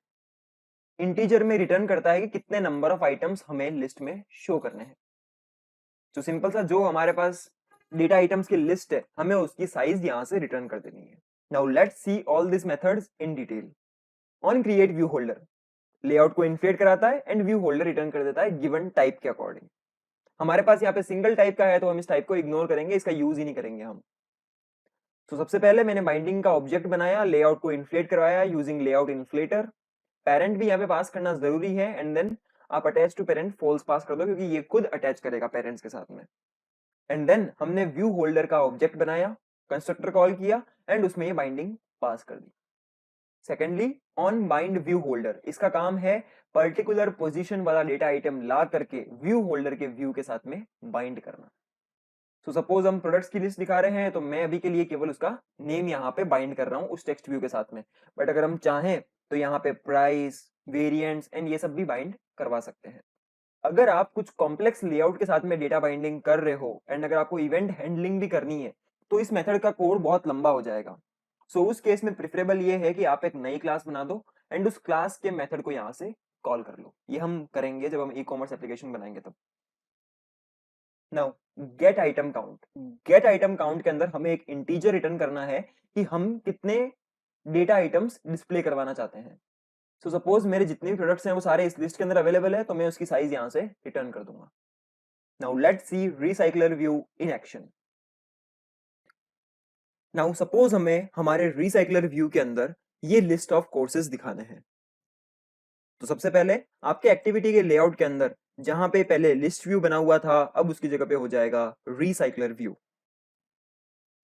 integer में रिटर्न करता है कि कितने नंबर ऑफ आइटम्स हमें लिस्ट में शो करने हैं। तो सिंपल सा जो हमारे पास डेटा आइटम्स की लिस्ट है, हमें उसकी साइज यहां से रिटर्न कर देनी है। Now let's see all this methods in detail. On create view holder layout को इन्फ्लेट कराता है एंड व्यू होल्डर रिटर्न कर देता है गिवन टाइप के अकॉर्डिंग। हमारे पास यहाँ पे सिंगल टाइप का है तो हम इस टाइप को इग्नोर करेंगे, इसका यूज ही नहीं करेंगे हम। तो सबसे पहले मैंने बाइंडिंग का ऑब्जेक्ट बनाया, लेआउट को इन्फ्लेट करवाया यूजिंग लेआउट इन्फ्लेटर। पेरेंट भी यहाँ पे पास करना जरूरी है, एंड देन आप अटैच टू पेरेंट फॉल्स पास कर दो क्योंकि ये खुद अटैच करेगा पेरेंट्स के साथ में। एंड देन हमने व्यू होल्डर का ऑब्जेक्ट बनाया, कंस्ट्रक्टर कॉल किया एंड उसमें ये बाइंडिंग पास कर दी। Secondly on bind view holder, इसका काम है पर्टिकुलर पोजीशन वाला डेटा आइटम ला करके व्यू होल्डर के व्यू के साथ में बाइंड करना। तो सपोज हम प्रोडक्ट्स की लिस्ट दिखा रहे हैं, तो मैं अभी के लिए केवल उसका नेम यहाँ पे बाइंड कर रहा हूँ उस टेक्स्ट व्यू के साथ में, बट अगर हम चाहें तो यहाँ पे प्राइस, वेरिएंट्स एंड ये सब भी बाइंड करवा सकते हैं। अगर आप कुछ कॉम्प्लेक्स लेआउट के साथ में डेटा बाइंडिंग कर रहे हो एंड अगर आपको इवेंट हैंडलिंग भी करनी है, तो इस मेथड का कोड बहुत लंबा हो जाएगा। सो उस केस में प्रेफरेबल ये है कि आप एक नई क्लास बना दो एंड उस क्लास के मेथड को यहाँ से कॉल कर लो। ये हम करेंगे जब हम ई कॉमर्स एप्लीकेशन बनाएंगे तब। Now get item count. Gate item count के अंदर हमें एक इंटीजर रिटर्न करना है कि हम कितने डेटा आइटम्स डिस्प्ले करवाना चाहते हैं। सो सपोज मेरे जितने भी प्रोडक्ट्स हैं वो सारे इस लिस्ट के अंदर अवेलेबल है, तो मैं उसकी साइज यहां से रिटर्न कर दूंगा। Now let's see recycler view in action. Now suppose हमें हमारे रिसाइकलर व्यू के अंदर ये लिस्ट ऑफ कोर्सेज दिखाने हैं। तो सबसे पहले आपके एक्टिविटी के लेआउट के अंदर जहां पे पहले लिस्ट व्यू बना हुआ था, अब उसकी जगह पे हो जाएगा रिसाइकलर व्यू।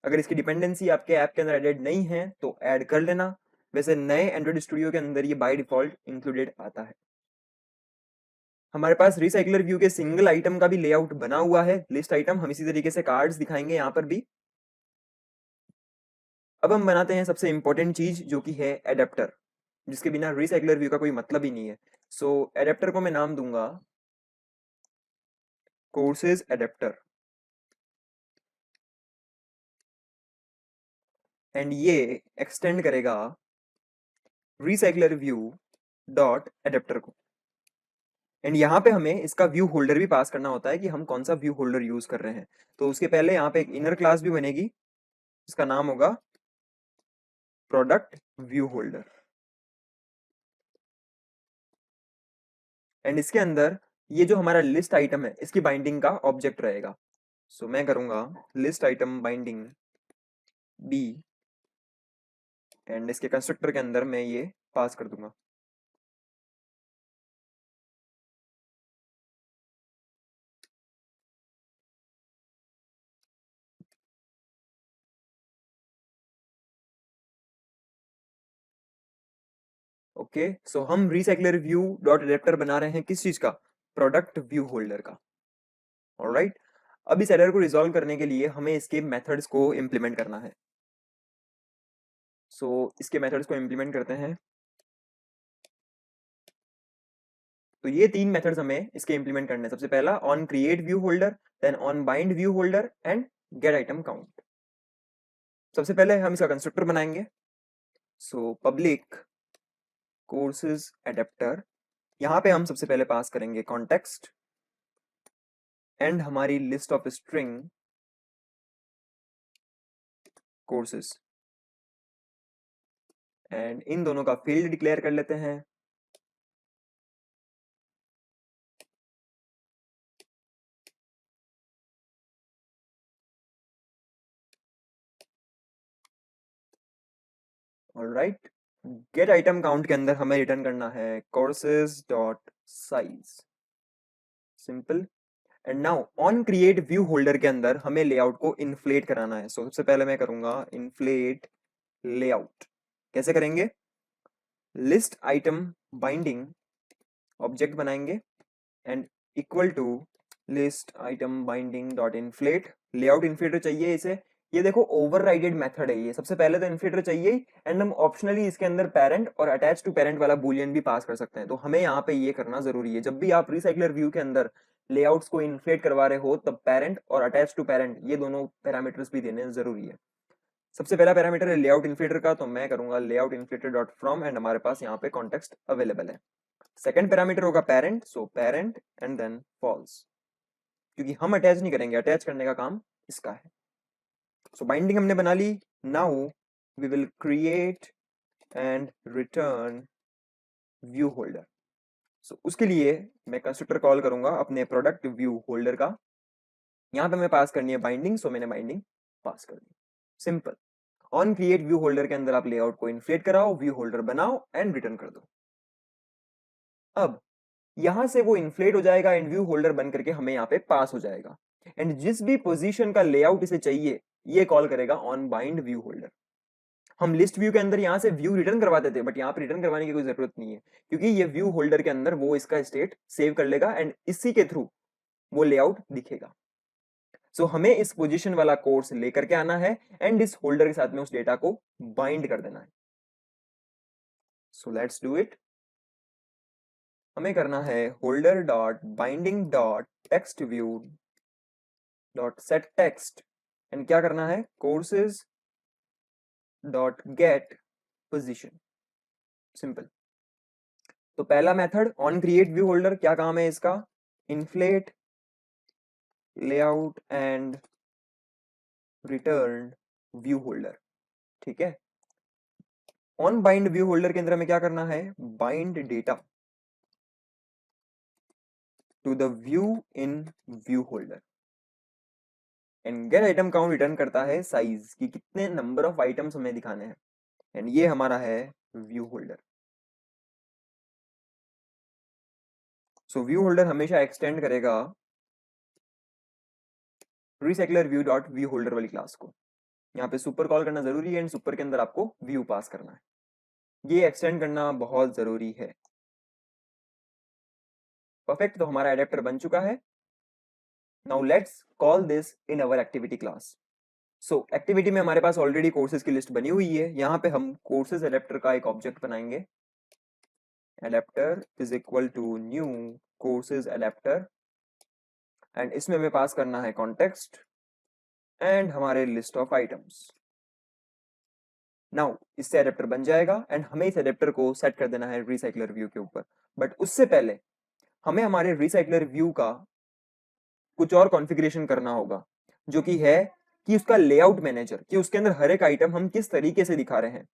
अगर इसकी डिपेंडेंसी आपके ऐप के अंदर एडेड नहीं है तो ऐड कर लेना। वैसे नए एंड्रॉइड स्टूडियो के अंदर ये बाय डिफॉल्ट इंक्लूडेड आता है। हमारे पास रिसाइकलर व्यू के सिंगल आइटम का भी लेआउट बना हुआ है, लिस्ट आइटम। हम इसी तरीके से कार्ड्स दिखाएंगे यहाँ पर भी। अब हम बनाते हैं सबसे इंपॉर्टेंट चीज जो कि है एडेप्टर, जिसके बिना रिसाइकलर व्यू का कोई मतलब ही नहीं है। सो एडेप्टर को मैं नाम दूंगा कोर्सेज एडेप्टर, एंड ये एक्सटेंड करेगा रिसाइकलर व्यू डॉट एडेप्टर को। एंड यहाँ पे हमें इसका व्यू होल्डर भी पास करना होता है कि हम कौन सा व्यू होल्डर यूज कर रहे हैं। तो उसके पहले यहाँ पे एक इनर क्लास भी बनेगी, इसका नाम होगा प्रोडक्ट व्यू होल्डर। एंड इसके अंदर ये जो हमारा लिस्ट आइटम है इसकी बाइंडिंग का ऑब्जेक्ट रहेगा। सो मैं करूंगा list item binding B, and इसके कंस्ट्रक्टर के अंदर मैं ये पास कर दूंगा। ओके, सो हम रिसाइकलर व्यू डॉट एडेप्टर बना रहे हैं किस चीज का, प्रोडक्ट व्यू होल्डर का। ऑलराइट, अब इस एरर को रिजॉल्व करने के लिए हमें इसके मेथड्स को इम्प्लीमेंट करना है। सो इसके मेथड्स को इम्प्लीमेंट करते हैं। तो ये तीन मेथड्स हमें इसके इम्प्लीमेंट करने हैं। सबसे पहला on create view holder, then on bind view holder and get item count. सबसे पहले हम इसका कंस्ट्रक्टर बनाएंगे। सो पब्लिक कोर्सेज एडेप्टर, यहाँ पे हम सबसे पहले पास करेंगे कॉन्टेक्स्ट एंड हमारी list of string courses, and in दोनों का फील्ड डिक्लेयर कर लेते हैं। ऑलराइट, गेट आइटम काउंट के अंदर हमें रिटर्न करना है courses dot size, simple. And now on create view holder के अंदर हमें लेआउट को इन्फ्लेट कराना है। सो सबसे पहले मैं करूंगा इन्फ्लेट लेआउट। कैसे करेंगे, लिस्ट आइटम बाइंडिंग ऑब्जेक्ट बनाएंगे and equal to list item binding dot inflate. Layout inflater चाहिए इसे, ये देखो ओवरराइडेड मेथड है ये। सबसे पहले तो इन्फ्लेटर चाहिए ही, एंड हम ऑप्शनली इसके अंदर पेरेंट और अटैच टू पेरेंट वाला बूलियन भी पास कर सकते हैं। तो हमें यहाँ पे ये करना जरूरी है, जब भी आप रिसाइकलर व्यू के अंदर लेआउट्स को इन्फ्लेट करवा रहे हो तब पेरेंट और अटैच टू पेरेंट ये दोनों पैरामीटर्स भी देने जरूरी है। सबसे पहला पैरामीटर है लेआउट इन्फ्लेटर का, तो मैं करूंगा layout inflater dot from, and हमारे पास यहाँ पे कॉन्टेक्स्ट अवेलेबल है। सेकंड पैरामीटर होगा parent, so parent and then false, क्योंकि हम अटैच नहीं करेंगे, अटैच करने का काम इसका है। सो बाइंडिंग हमने बना ली। Now we will create and return view holder. So उसके लिए मैं कंस्ट्रक्टर कॉल करूंगा अपने प्रोडक्ट व्यू होल्डर का। यहाँ पे मैं पास करनी है बाइंडिंग, सो मैंने बाइंडिंग पास कर दी, simple. On create view holder के अंदर आप लेआउट को इन्फ्लेट कराओ, व्यू होल्डर बनाओ एंड रिटर्न कर दो। अब यहां से वो इन्फ्लेट हो जाएगा एंड व्यू होल्डर बन करके हमें यहाँ पे पास हो जाएगा। एंड जिस भी पोजीशन का लेआउट इसे चाहिए ये कॉल करेगा ऑन बाइंड व्यू होल्डर। हम लिस्ट व्यू के अंदर यहाँ से व्यू रिटर्न करवाते थे, बट यहाँ पे रिटर्न करवाने की कोई जरूरत नहीं है, क्योंकि ये व्यू होल्डर के अंदर वो इसका स्टेट सेव कर लेगा एंड इसी के थ्रू वो लेआउट दिखेगा। सो हमें इस पोजीशन वाला कोर्स लेकर के आना है एंड इस होल्डर के साथ में उस डेटा को बाइंड कर देना है। So let's do it. हमें करना है holder dot binding dot text view dot set text, and क्या करना है courses dot gate position, simple. तो पहला method on create view holder, क्या काम है इसका, inflate layout and return view holder, ठीक है। ऑन बाइंड व्यू होल्डर के अंदर हमें क्या करना है, bind data to the view in view holder, and get item count return करता है साइज की कितने नंबर ऑफ आइटम्स हमें दिखाने हैं, एंड ये हमारा है व्यू होल्डर। सो व्यू होल्डर हमेशा एक्सटेंड करेगा recycler view dot view holder वाली क्लास को। यहाँ पे सुपर कॉल करना जरूरी है एंड सुपर के अंदर आपको व्यू पास करना है, ये एक्सटेंड करना बहुत जरूरी है। परफेक्ट, तो हमारा एडेप्टर बन चुका है। Now let's call this in our activity class. So activity में हमारे पास ऑलरेडी कोर्सेज की लिस्ट बनी हुई है, यहाँ पे हम कोर्सेज एडेप्टर का एक ऑब्जेक्ट बनाएंगे। Adapter is equal to new courses adapter, and इसमें हमें पास करना है कॉन्टेक्स्ट एंड हमारे लिस्ट ऑफ आइटम्स। नाउ इससे एडेप्टर बन जाएगा एंड हमें इस एडेप्टर को सेट कर देना है रिसाइकलर व्यू के ऊपर। बट उससे पहले हमें हमारे रिसाइकलर व्यू का कुछ और कॉन्फ़िगरेशन करना होगा, जो कि है कि उसका लेआउट मैनेजर, कि उसके अंदर हर एक आइटम हम किस तरीके से दिखा रहे हैं।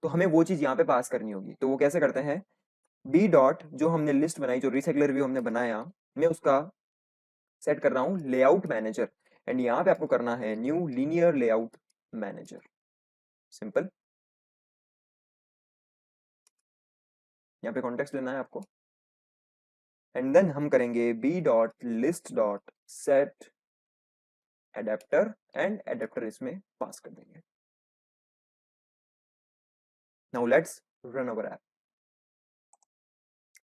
तो हमें वो चीज यहाँ पे पास करनी होगी। तो वो कैसे करते हैं, बी डॉट जो हमने लिस्ट बनाई, जो रिसाइकलर व्यू हमने बनाया, मैं उसका सेट कर रहा हूँ लेआउट मैनेजर, एंड यहाँ पे आपको करना है new linear layout manager. Simple. यहाँ पे कॉन्टेक्स्ट लेना है आपको, एंड देन हम करेंगे B dot list dot set adapter, and adapter इसमें पास कर देंगे। Now let's run our app.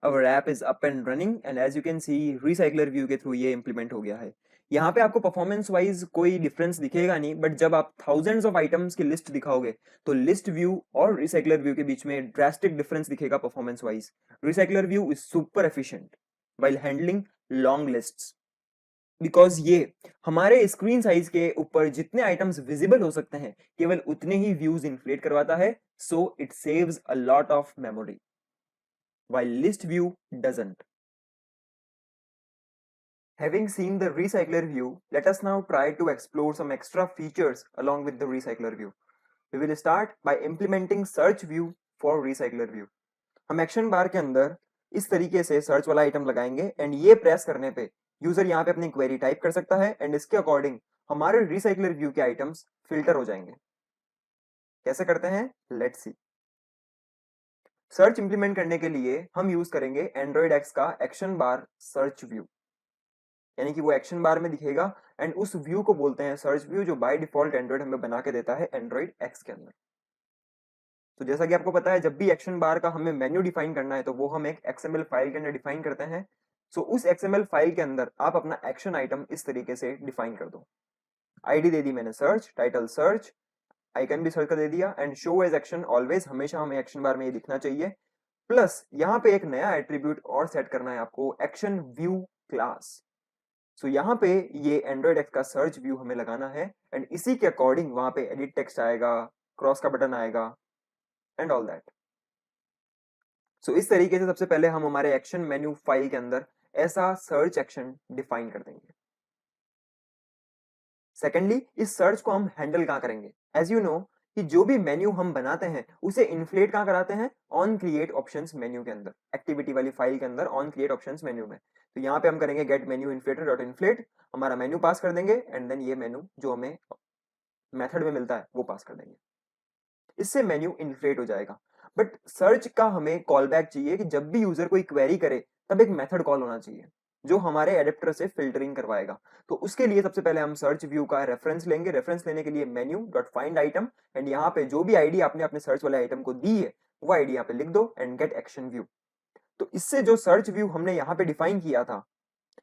Our app is up and running and as you can see recycler view के थ्रू ये इम्प्लीमेंट हो गया है। यहाँ पे आपको परफॉर्मेंस वाइज कोई डिफरेंस दिखेगा नहीं, बट जब आप थाउजेंड्स ऑफ आइटम्स की लिस्ट दिखाओगे तो लिस्ट व्यू और रिसाइकलर व्यू के बीच में ड्रास्टिक डिफरेंस दिखेगा performance wise. Recycler view is super efficient while handling long lists, because ये हमारे स्क्रीन साइज के ऊपर जितने आइटम्स विजिबल हो सकते हैं केवल उतने ही व्यूज इन्फ्लेट करवाता है, so it saves a lot of memory while list view doesn't. Having seen the recycler view, let us now try to explore some extra features along with the recycler view. We will start by implementing search view for recycler view. हम action बार के अंदर इस तरीके से search वाला item लगाएंगे and ये press करने पे यूजर यहाँ पे अपनी क्वेरी टाइप कर सकता है एंड इसके अकॉर्डिंग हमारे रिसाइकलर व्यू के आइटम्स फिल्टर हो जाएंगे। कैसे करते हैं, लेट्स सी। सर्च इंप्लीमेंट करने के लिए हम यूज करेंगे एंड्रॉइड एक्स का एक्शन बार सर्च व्यू, यानी कि वो एक्शन बार में दिखेगा एंड उस व्यू को बोलते हैं सर्च व्यू, जो बाय डिफॉल्ट एंड्रॉइड हमें बना के देता है एंड्रॉइड एक्स के अंदर। तो जैसा कि आपको पता है जब भी एक्शन बार का हमें मेन्यू डिफाइन करना है तो वो हम एक एक्सएमएल फाइल के अंदर डिफाइन करते हैं। सो उस एक्सएमएल फाइल के अंदर आप अपना एक्शन आइटम इस तरीके से डिफाइन कर दो। आईडी दे दी मैंने सर्च, टाइटल सर्च, आइकन भी सर्च का दे दिया and show as action always, हमेशा हमें एक्शन बार में ये दिखना चाहिए। प्लस यहाँ पे एक नया एट्रीब्यूट और सेट करना है आपको, एक्शन व्यू क्लास। सो यहाँ पे ये एंड्रॉइड एक्स का सर्च व्यू हमें लगाना है एंड इसी के अकॉर्डिंग वहां पे एडिट टेक्स्ट आएगा, क्रॉस का बटन आएगा एंड ऑल दैट। सो इस तरीके से सबसे पहले हम हमारे एक्शन मेन्यू फाइल के अंदर ऐसा सर्च एक्शन डिफाइन कर देंगे। सेकेंडली, इस सर्च को हम हैंडल कहाँ करेंगे, एज यू नो कि जो भी मेन्यू हम बनाते हैं उसे इन्फ्लेट कहाँ कराते हैं, ऑन क्रिएट ऑप्शंस मेन्यू के अंदर, एक्टिविटी वाली फाइल के अंदर ऑन क्रिएट ऑप्शंस मेन्यू में। तो यहाँ पे हम करेंगे get menu inflater dot inflate, हमारा मेन्यू पास कर देंगे एंड देन ये मेन्यू जो हमें मेथड में मिलता है वो पास कर देंगे। इससे मेन्यू इन्फ्लेट हो जाएगा। बट सर्च का हमें कॉल बैक चाहिए कि जब भी यूजर कोई क्वेरी करे तब एक मेथड कॉल होना चाहिए जो हमारे एडेप्टर से फिल्टरिंग करवाएगा। तो उसके लिए सबसे पहले हम सर्च व्यू का रेफरेंस लेंगे। रेफरेंस लेने के लिए menu dot find item and यहाँ पे जो भी आईडी आपने अपने सर्च वाले आइटम को दी है वो आईडी यहाँ पे लिख दो एंड गेट एक्शन व्यू। तो इससे जो सर्च व्यू हमने यहाँ पे डिफाइन किया था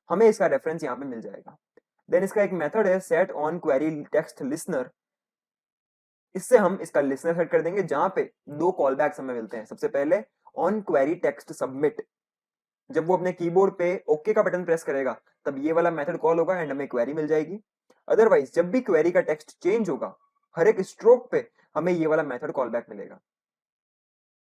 हमें इसका रेफरेंस यहाँ पे मिल जाएगा। देन इसका एक मेथड है set on query text listener, इससे हम इसका लिसनर सेट कर देंगे जहां पे दो कॉल बैक्स हमें मिलते हैं। सबसे पहले ऑन क्वेरी टेक्स्ट सबमिट, जब वो अपने कीबोर्ड पे ओके का बटन प्रेस करेगा तब ये वाला मेथड कॉल होगा एंड हमें क्वेरी मिल जाएगी। अदरवाइज जब भी क्वेरी का टेक्स्ट चेंज होगा हर एक स्ट्रोक पे हमें ये वाला मेथड कॉल बैक मिलेगा।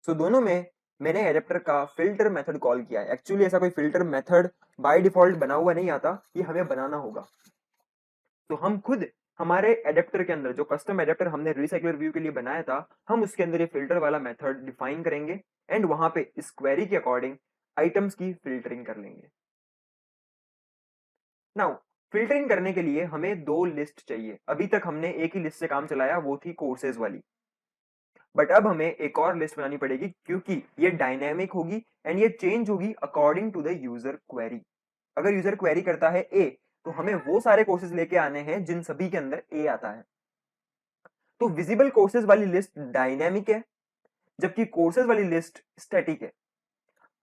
सो दोनों में मैंने एडेप्टर का फिल्टर मेथड कॉल किया है। एक्चुअली ऐसा कोई फिल्टर मेथड बाय डिफॉल्ट बना हुआ नहीं आता, ये हमें बनाना होगा। तो हम खुद हमारे एडेप्टर के अंदर जो कस्टम एडेप्टर हमने रिसाइकलर व्यू के लिए बनाया था हम उसके अंदर ये फिल्टर वाला मेथड डिफाइन करेंगे एंड वहां पे इस क्वेरी के अकॉर्डिंग आइटम्स की फिल्टरिंग कर लेंगे। नाउ फिल्टरिंग करने के लिए हमें दो लिस्ट चाहिए। अभी तक हमने एक ही लिस्ट से काम चलाया, वो थी कोर्सेज वाली, बट अब हमें एक और लिस्ट बनानी पड़ेगी क्योंकि ये डायनेमिक होगी एंड ये चेंज होगी according to the user query. अगर यूजर क्वेरी करता है ए तो हमें वो सारे कोर्सेज लेके आने हैं जिन सभी के अंदर ए आता है। तो विजिबल कोर्सेज वाली लिस्ट डायनेमिक है जबकि कोर्सेज वाली लिस्ट स्टैटिक है।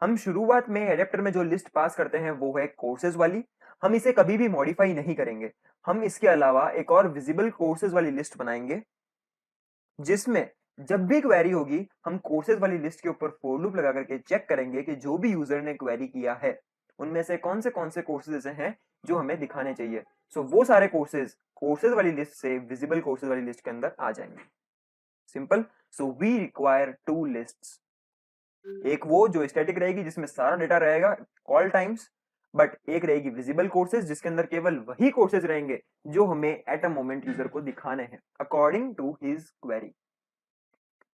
हम शुरुआत में एडेप्टर में जो लिस्ट पास करते हैं वो है कोर्सेज वाली, हम इसे कभी भी मॉडिफाई नहीं करेंगे। हम इसके अलावा एक और विजिबल कोर्सेज वाली लिस्ट बनाएंगे जिसमें जब भी क्वेरी होगी हम कोर्सेज वाली लिस्ट के ऊपर फॉर लूप लगा करके चेक करेंगे कि जो भी यूजर ने क्वेरी किया है उनमें से कौन से कोर्सेज ऐसे हैं जो हमें दिखाने चाहिए। सो वो सारे कोर्सेज कोर्सेज वाली लिस्ट से विजिबल कोर्सेज वाली लिस्ट के अंदर आ जाएंगे। Simple. So we require two lists, एक वो जो स्टैटिक रहेगी जिसमें सारा डेटा रहेगा ऑल टाइम्स, बट एक रहेगी विजिबल कोर्सेज जिसके अंदर केवल वही कोर्सेज रहेंगे जो हमें एट अ मोमेंट यूजर को दिखाने हैं according to his query.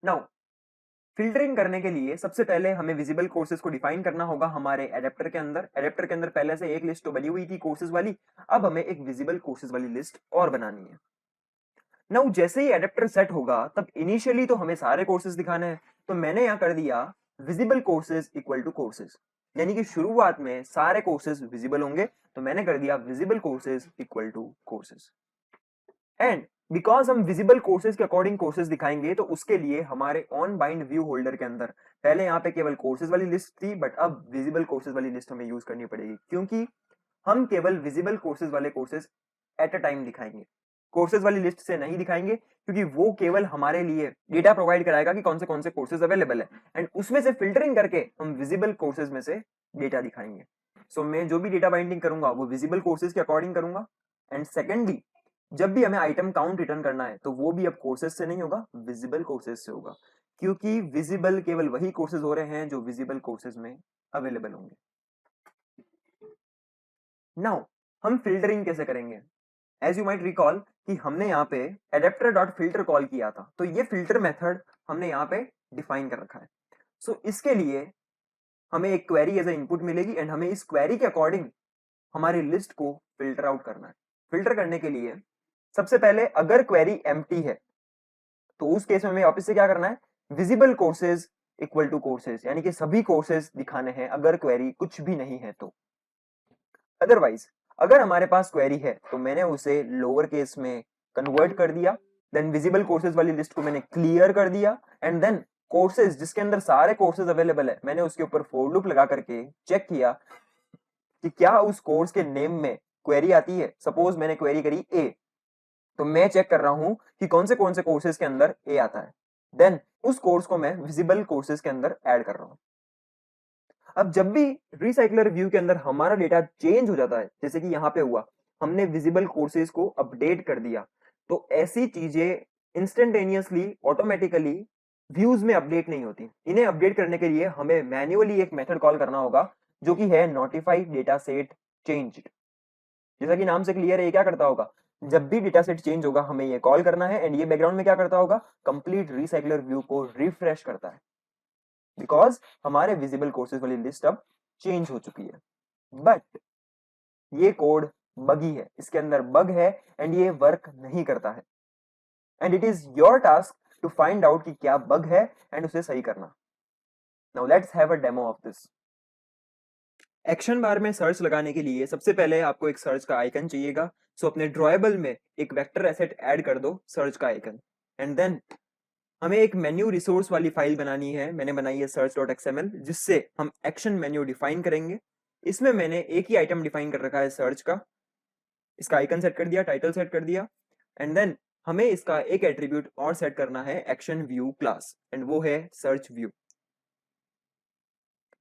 Now filtering करने के लिए सबसे पहले हमें विजिबल कोर्सेज को डिफाइन करना होगा हमारे एडेप्टर के अंदर। एडेप्टर के अंदर पहले से एक लिस्ट तो बनी हुई थी कोर्सेज वाली, अब हमें एक विजिबल कोर्सेज वाली लिस्ट और बनानी है। नाउ जैसे ही एडेप्टर सेट होगा तब इनिशियली तो हमें सारे कोर्सेज दिखाने हैं, तो मैंने यहां कर दिया visible courses equal to courses, यानी कि शुरुआत में सारे कोर्सेज विजिबल होंगे, तो मैंने कर दिया visible courses equal to courses. And because हम विजिबल कोर्सेज के अकॉर्डिंग कोर्सेज दिखाएंगे तो उसके लिए हमारे ऑन बाइंड व्यू होल्डर के अंदर पहले यहाँ पे केवल कोर्सेज वाली लिस्ट थी, बट अब विजिबल कोर्सेज वाली लिस्ट हमें यूज करनी पड़ेगी, क्योंकि हम केवल विजिबल कोर्सेज वाले कोर्सेज एट अ टाइम दिखाएंगे, कोर्सेज वाली लिस्ट से नहीं दिखाएंगे, क्योंकि वो केवल हमारे लिए डेटा प्रोवाइड कराएगा कि कौन से कोर्सेज अवेलेबल है, एंड उसमें से फिल्टरिंग करके हम विजिबल कोर्सेज में से डेटा दिखाएंगे। सो मैं जो भी डेटा बाइंडिंग करूंगा वो विजिबल कोर्सेज के अकॉर्डिंग करूंगा। एंड सेकेंडली जब भी हमें आइटम काउंट रिटर्न करना है तो वो भी अब कोर्सेज से नहीं होगा, विजिबल कोर्सेज से होगा, क्योंकि विजिबल केवल वही कोर्सेज हो रहे हैं जो विजिबल कोर्सेज में अवेलेबल होंगे। नाउ हम फिल्टरिंग कैसे करेंगे? एज यू माइट रिकॉल कि हमने यहाँ पे एडेप्टर डॉट फिल्टर कॉल किया था, तो ये फिल्टर मेथड हमने यहाँ पे डिफाइन कर रखा है। सो इसके लिए हमें एक क्वेरी एज ए इनपुट मिलेगी एंड हमें इस क्वेरी के अकॉर्डिंग हमारी लिस्ट को फिल्टर आउट करना है। फिल्टर करने के लिए सबसे पहले अगर क्वेरी एम्प्टी है तो उस केस में हमें वापस से क्या करना है, visible courses equal to courses, यानी कि सभी कोर्सेज दिखाने हैं अगर क्वेरी कुछ भी नहीं है तो। अदरवाइज अगर हमारे पास क्वेरी है तो मैंने उसे लोअर केस में कन्वर्ट कर दिया, देन विजिबल कोर्सेज वाली लिस्ट को मैंने क्लियर कर दिया, एंड देन कोर्सेज जिसके अंदर सारे कोर्सेज अवेलेबल है मैंने उसके ऊपर फॉर लूप लगा करके चेक किया कि क्या उस कोर्स के नेम में क्वेरी आती है। सपोज मैंने क्वेरी करी ए, तो मैं चेक कर रहा हूं कि कौन से कोर्सेज के अंदर ए आता है, देन उस कोर्स को मैं विजिबल कोर्सेज के अंदर ऐड कर रहा हूं। अब जब भी रिसाइकलर व्यू के अंदर हमारा डेटा चेंज हो जाता है, जैसे कि यहाँ पे हुआ, हमने विजिबल कोर्सेज को अपडेट कर दिया, तो ऐसी चीजें इंस्टेंटेनियसली ऑटोमेटिकली व्यूज में अपडेट नहीं होती। इन्हें अपडेट करने के लिए हमें मैन्युअली एक मेथड कॉल करना होगा जो कि है नोटिफाई डेटा सेट चेंज। जैसा कि नाम से क्लियर है, ये क्या करता होगा, जब भी डेटा सेट चेंज होगा हमें ये कॉल करना है, एंड ये बैकग्राउंड में क्या करता होगा, कंप्लीट रिसाइकलर व्यू को रिफ्रेश करता है, बिकॉज हमारे विजिबल कोर्सेज वाली लिस्ट अब चेंज हो चुकी है। बट ये कोड बगी है, इसके अंदर बग है एंड ये वर्क नहीं करता है, and it is your task to find out कि क्या बग है एंड उसे सही करना। Now let's have a demo of this. Action bar में सर्च लगाने के लिए सबसे पहले आपको एक सर्च का आइकन चाहिएगा। सो अपने ड्रॉएबल में एक वेक्टर एसेट ऐड कर दो सर्च का आइकन, एंड देन हमें एक मेन्यू रिसोर्स वाली फाइल बनानी है। मैंने बनाई है search.xml, जिससे हम एक्शन मेन्यू डिफाइन करेंगे। इसमें मैंने एक ही आइटम डिफाइन कर रखा है सर्च का, इसका आइकन सेट कर दिया, टाइटल सेट कर दिया, एंड देन हमें इसका एक एट्रीब्यूट और सेट करना है एक्शन व्यू क्लास, एंड वो है सर्च व्यू,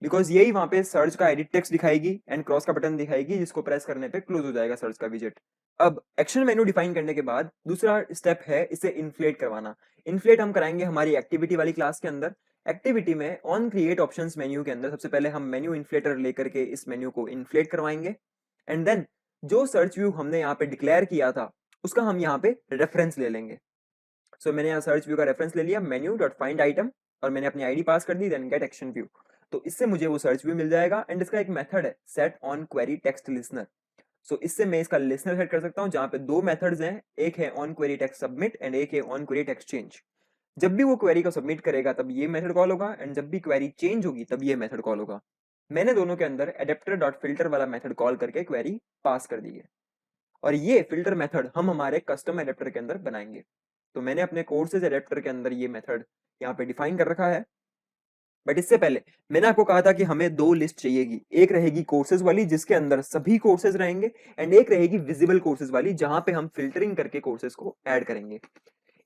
बिकॉज यही वहां पे सर्च का एडिट टेक्स्ट दिखाएगी एंड क्रॉस का बटन दिखाएगी जिसको प्रेस करने पे क्लोज हो जाएगा सर्च का विजेट। अब एक्शन मेन्यू डिफाइन करने के बाद दूसरा स्टेप है इसे इन्फ्लेट करवाना। इन्फ्लेट हम कराएंगे हमारी एक्टिविटी वाली क्लास के अंदर। एक्टिविटी में ऑन क्रिएट ऑप्शंस मेन्यू के अंदर सबसे पहले हम मेन्यू इन्फ्लेटर लेकर के इस मेन्यू को इन्फ्लेट करवाएंगे, एंड देन जो सर्च व्यू हमने यहाँ पे डिक्लेयर किया था उसका हम यहाँ पे रेफरेंस ले लेंगे। सो मैंने यहाँ सर्च व्यू का रेफरेंस ले लिया मेन्यू डॉट फाइंड आइटम, और मैंने अपनी आईडी पास कर दी, देन गेट एक्शन व्यू, तो इससे मुझे वो सर्च व्यू मिल जाएगा। एंड इसका एक मेथड है set on query text listener. So इससे मैं इसका लिसनर सेट कर सकता हूँ, जहां पे दो मेथड्स हैं, एक है on query text submit and एक है ऑन क्वेरी टेक्स्ट चेंज। जब भी वो क्वेरी को सबमिट करेगा तब ये मेथड कॉल होगा, एंड जब भी क्वेरी चेंज होगी तब ये मेथड कॉल होगा। मैंने दोनों के अंदर एडेप्टर डॉट फिल्टर वाला मेथड कॉल करके क्वेरी पास कर दी है, और ये फिल्टर मेथड हम हमारे कस्टम एडेप्टर के अंदर बनाएंगे। तो मैंने अपने कोर्सेज एडेप्टर के अंदर ये मेथड यहाँ पे डिफाइन कर रखा है। बट इससे पहले मैंने आपको कहा था कि हमें दो लिस्ट चाहिएगी, एक रहेगी कोर्सेज वाली जिसके अंदर सभी कोर्सेज रहेंगे, एंड एक रहेगी विजिबल कोर्सेज वाली जहां पे हम फिल्टरिंग करके कोर्सेज को ऐड करेंगे।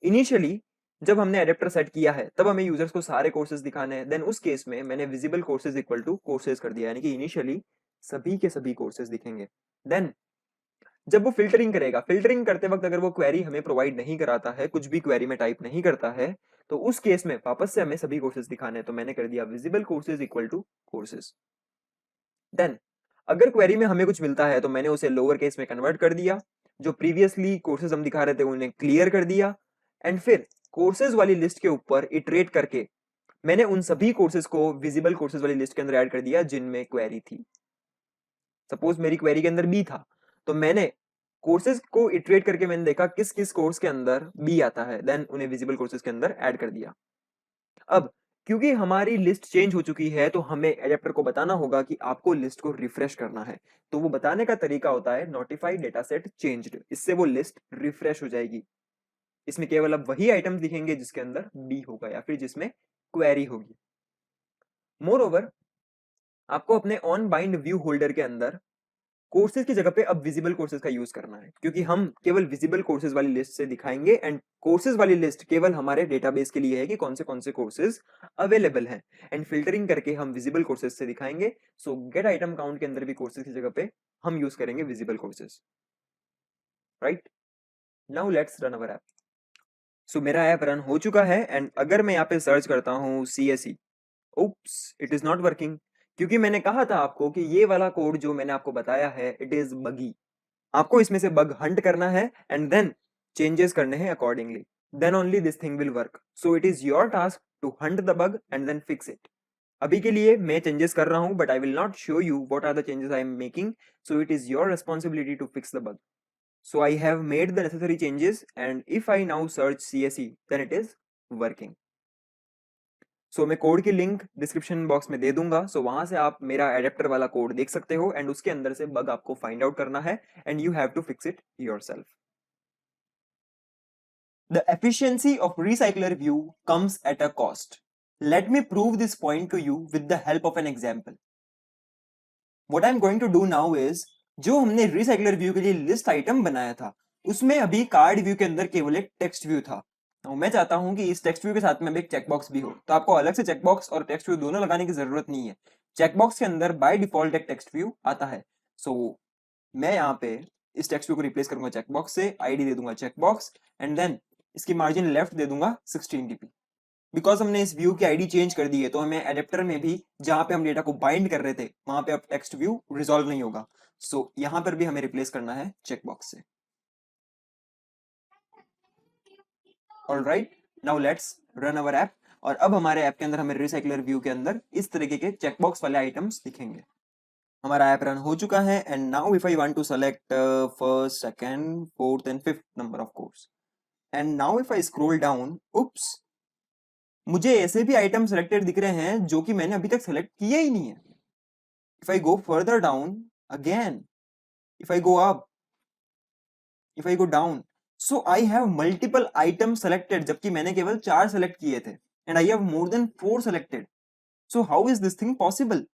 इनिशियली जब हमने एडेप्टर सेट किया है तब हमें यूजर्स को सारे कोर्सेज दिखाने हैं, देन उस केस में मैंने visible courses equal to courses कर दिया, यानी कि इनिशियली सभी के सभी कोर्सेज दिखेंगे। देन जब वो फिल्टरिंग करेगा, फिल्टरिंग करते वक्त अगर वो क्वेरी हमें प्रोवाइड नहीं कराता है, कुछ भी क्वेरी में टाइप नहीं करता है, तो उस केस में वापस से हमें सभी कोर्सेज दिखाने हैं। तो मैंने कर दिया visible courses equal to courses. Then अगर क्वेरी में हमें कुछ मिलता है तो मैंने उसे लोअर केस में कन्वर्ट कर दिया, जो प्रीवियसली कोर्सेज हम दिखा रहे थे उन्हें क्लियर कर दिया, एंड फिर कोर्सेज वाली लिस्ट के ऊपर इटरेट करके मैंने उन सभी कोर्सेज को विजिबल कोर्सेज वाली लिस्ट के अंदर ऐड कर दिया जिनमें क्वेरी थी। सपोज मेरी क्वेरी के अंदर बी था, तो मैंने कोर्सेज को इटरेट करके मैंने देखा किस किस कोर्स के अंदर बी आता है, देन उन्हें विजिबल कोर्सेज के अंदर ऐड कर दिया। अब क्योंकि हमारी लिस्ट चेंज हो चुकी है तो हमें एडेप्टर को बताना होगा कि आपको लिस्ट को रिफ्रेश करना है। तो वो बताने का तरीका होता है नोटिफाई डेटा सेट चेंज्ड। इससे वो लिस्ट रिफ्रेश हो जाएगी। इसमें केवल अब वही आइटम्स दिखेंगे जिसके अंदर बी होगा या फिर जिसमें क्वेरी होगी। मोर ओवर आपको अपने ऑन बाइंड व्यू होल्डर के अंदर कोर्सेज की जगह पे अब विजिबल कोर्सेज का यूज करना है, क्योंकि हम केवल विजिबल कोर्सेज वाली लिस्ट से दिखाएंगे एंड कोर्सेज वाली लिस्ट केवल हमारे डेटाबेस के लिए है कि कौन से कोर्सेज अवेलेबल हैं, एंड फिल्टरिंग करके हम विजिबल कोर्सेज से दिखाएंगे। सो गेट आइटम काउंट के अंदर भी कोर्सेज की जगह पे हम यूज करेंगे visible courses. Right, now let's run our app. So मेरा ऐप रन हो चुका है एंड अगर मैं यहाँ पे सर्च करता हूँ CSE, oops it is not working, क्योंकि मैंने कहा था आपको कि ये वाला कोड जो मैंने आपको बताया है इट इज बगी। आपको इसमें से बग हंट करना है एंड देन चेंजेस करने हैं accordingly, then only this thing will work. So it is your task to hunt the bug and then fix it. अभी के लिए मैं चेंजेस कर रहा हूं but I will not show you what are the changes I am making, so it is your responsibility to fix the bug. So I have made the necessary changes and if I now search CSE then it is working. सो मैं code की link description box में दे दूंगा, सो वहां से आप मेरा adapter वाला code देख सकते हो एंड उसके अंदर से बग आपको फाइंड आउट करना है and you have to fix it yourself. The efficiency of recycler view comes at a cost. Let me prove this point to you with the help of an example. What I'm going to do now is, जो हमने recycler view के लिए list item बनाया था, उसमें अभी card view के अंदर केवल एक text view था। तो मैं चाहता हूं कि इस text view के साथ में अब एक checkbox भी हो, तो आपको अलग से checkbox और text view दोनों लगाने की जरूरत नहीं है। checkbox के अंदर by default एक text view आता है। So मैं यहाँ पे इस text view को replace करूंगा checkbox से, ID दे दूंगा checkbox and then इसकी मार्जिन लेफ्ट दे दूंगा 16 dp। बिकॉज हमने इस व्यू की आईडी चेंज कर दी है तो हमें एडेप्टर में भी जहां पे हम डेटा को बाइंड कर रहे थे वहां पे अब टेक्स्ट व्यू रिजॉल्व नहीं होगा। सो यहां पर भी हमें रिप्लेस करना है चेकबॉक्स से। Alright, now let's run our app. और अब हमारे ऐप के अंदर हमें रिसाइकलर व्यू के अंदर इस तरीके के चेकबॉक्स वाले आइटम्स दिखेंगे। हमारा ऐप रन हो चुका है and now if I want to select first, second, fourth and fifth number of course, and now if I scroll down, oops, मुझे ऐसे भी आइटम सेलेक्टेड दिख रहे हैं जो कि मैंने अभी तक सेलेक्ट किए ही नहीं है। If I go further down again, if I go up, if I go down, so I have multiple item selected जबकि मैंने केवल 4 सेलेक्ट किए थे and I have more than 4 selected. So how is this thing possible?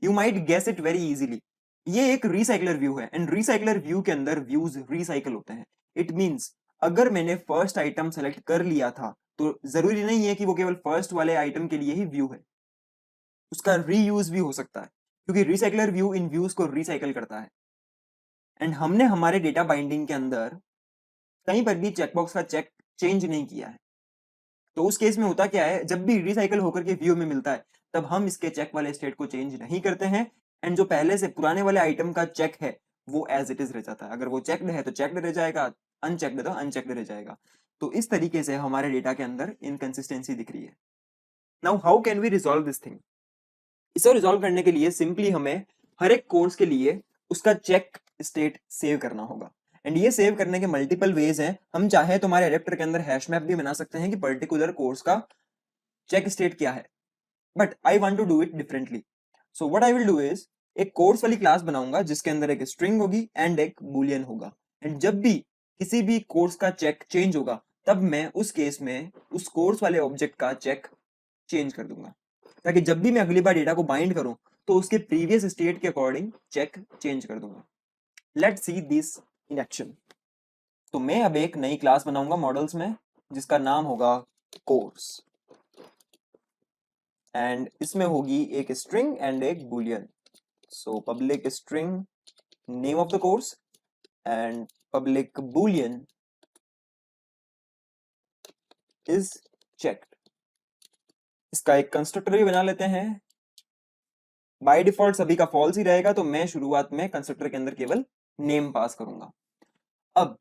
You might guess it very easily. ये एक recycler view है and recycler view के अंदर व्यूज रिसाइकल होते हैं। इट मींस अगर मैंने फर्स्ट आइटम सेलेक्ट कर लिया था तो जरूरी नहीं है कि वो केवल फर्स्ट वाले आइटम के लिए ही व्यू है, उसका रीयूज भी हो सकता है, क्योंकि रिसाइकलर व्यू इन व्यूज को रिसाइकल करता है। एंड हमने हमारे डेटा बाइंडिंग के अंदर कहीं पर भी चेकबॉक्स का चेक चेंज नहीं किया है। तो उस केस में होता क्या है, जब भी रिसाइकल होकर के व्यू में मिलता है तब हम इसके चेक वाले स्टेट को चेंज नहीं करते हैं एंड जो पहले से पुराने वाले आइटम का चेक है वो एज इट इज रह जाता है। अगर वो चेकड है तो चेकड रह जाएगा, अनचेकड है तो अनचेकड रह जाएगा। तो इस तरीके से हमारे डेटा के अंदर इनकंसिस्टेंसी दिख रही है। Now how can we resolve this thing? इसे रिजॉल्व करने के लिए सिंपली हमें हर एक कोर्स के लिए उसका चेक स्टेट सेव करना होगा एंड ये सेव करने के मल्टीपल वेज हैं। हम चाहे तो हमारे एडेप्टर के अंदर हैश मैप भी बना सकते हैं कि पर्टिकुलर कोर्स का चेक स्टेट क्या है, but I want to do it differently. So what I will do is, एक कोर्स वाली क्लास बनाऊंगा जिसके अंदर एक स्ट्रिंग होगी एंड एक बूलियन होगा एंड जब भी किसी भी कोर्स का चेक चेंज होगा तब मैं उस केस में उस कोर्स वाले ऑब्जेक्ट का चेक चेंज कर दूंगा, ताकि जब भी मैं अगली बार डेटा को बाइंड करूं तो उसके प्रीवियस स्टेट के अकॉर्डिंग चेक चेंज कर दूंगा। Let's see this in action. तो मैं अब एक नई क्लास बनाऊंगा मॉडल्स में जिसका नाम होगा कोर्स एंड इसमें होगी एक स्ट्रिंग एंड एक Boolean. So public string name of the course and public Boolean is checked. इसका एक कंस्ट्रक्टर भी बना लेते हैं। बाय डिफॉल्ट सभी का फॉल्स ही रहेगा, तो मैं शुरुआत में कंस्ट्रक्टर के अंदर केवल नेम पास करूंगा। अब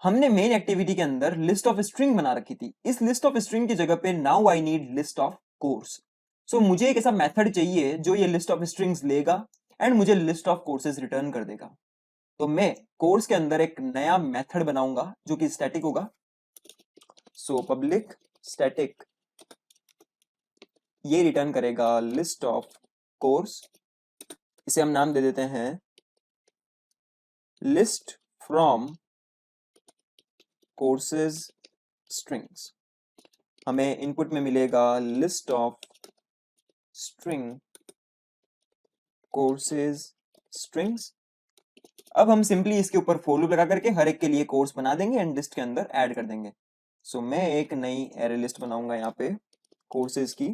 हमने मेन एक्टिविटी के अंदर लिस्ट ऑफ स्ट्रिंग बना रखी थी। इस लिस्ट ऑफ स्ट्रिंग की जगह पे now I need list of course. So मुझे एक ऐसा मेथड चाहिए जो ये लिस्ट ऑफ स्ट्रिंग्स लेगा एंड मुझे लिस्ट ऑफ कोर्सेज रिटर्न कर देगा। तो मैं कोर्स के अंदर एक नया मेथड बनाऊंगा जो कि स्टैटिक होगा। सो पब्लिक स्टैटिक ये रिटर्न करेगा लिस्ट ऑफ कोर्स। इसे हम नाम दे देते हैं लिस्ट फ्रॉम कोर्सेज स्ट्रिंग्स। हमें इनपुट में मिलेगा list of string courses strings. अब हम सिंपली इसके ऊपर फॉर लूप लगा करके हर एक के लिए कोर्स बना देंगे एंड लिस्ट के अंदर ऐड कर देंगे। सो मैं एक नई एरे लिस्ट बनाऊंगा यहाँ पे कोर्सेज की,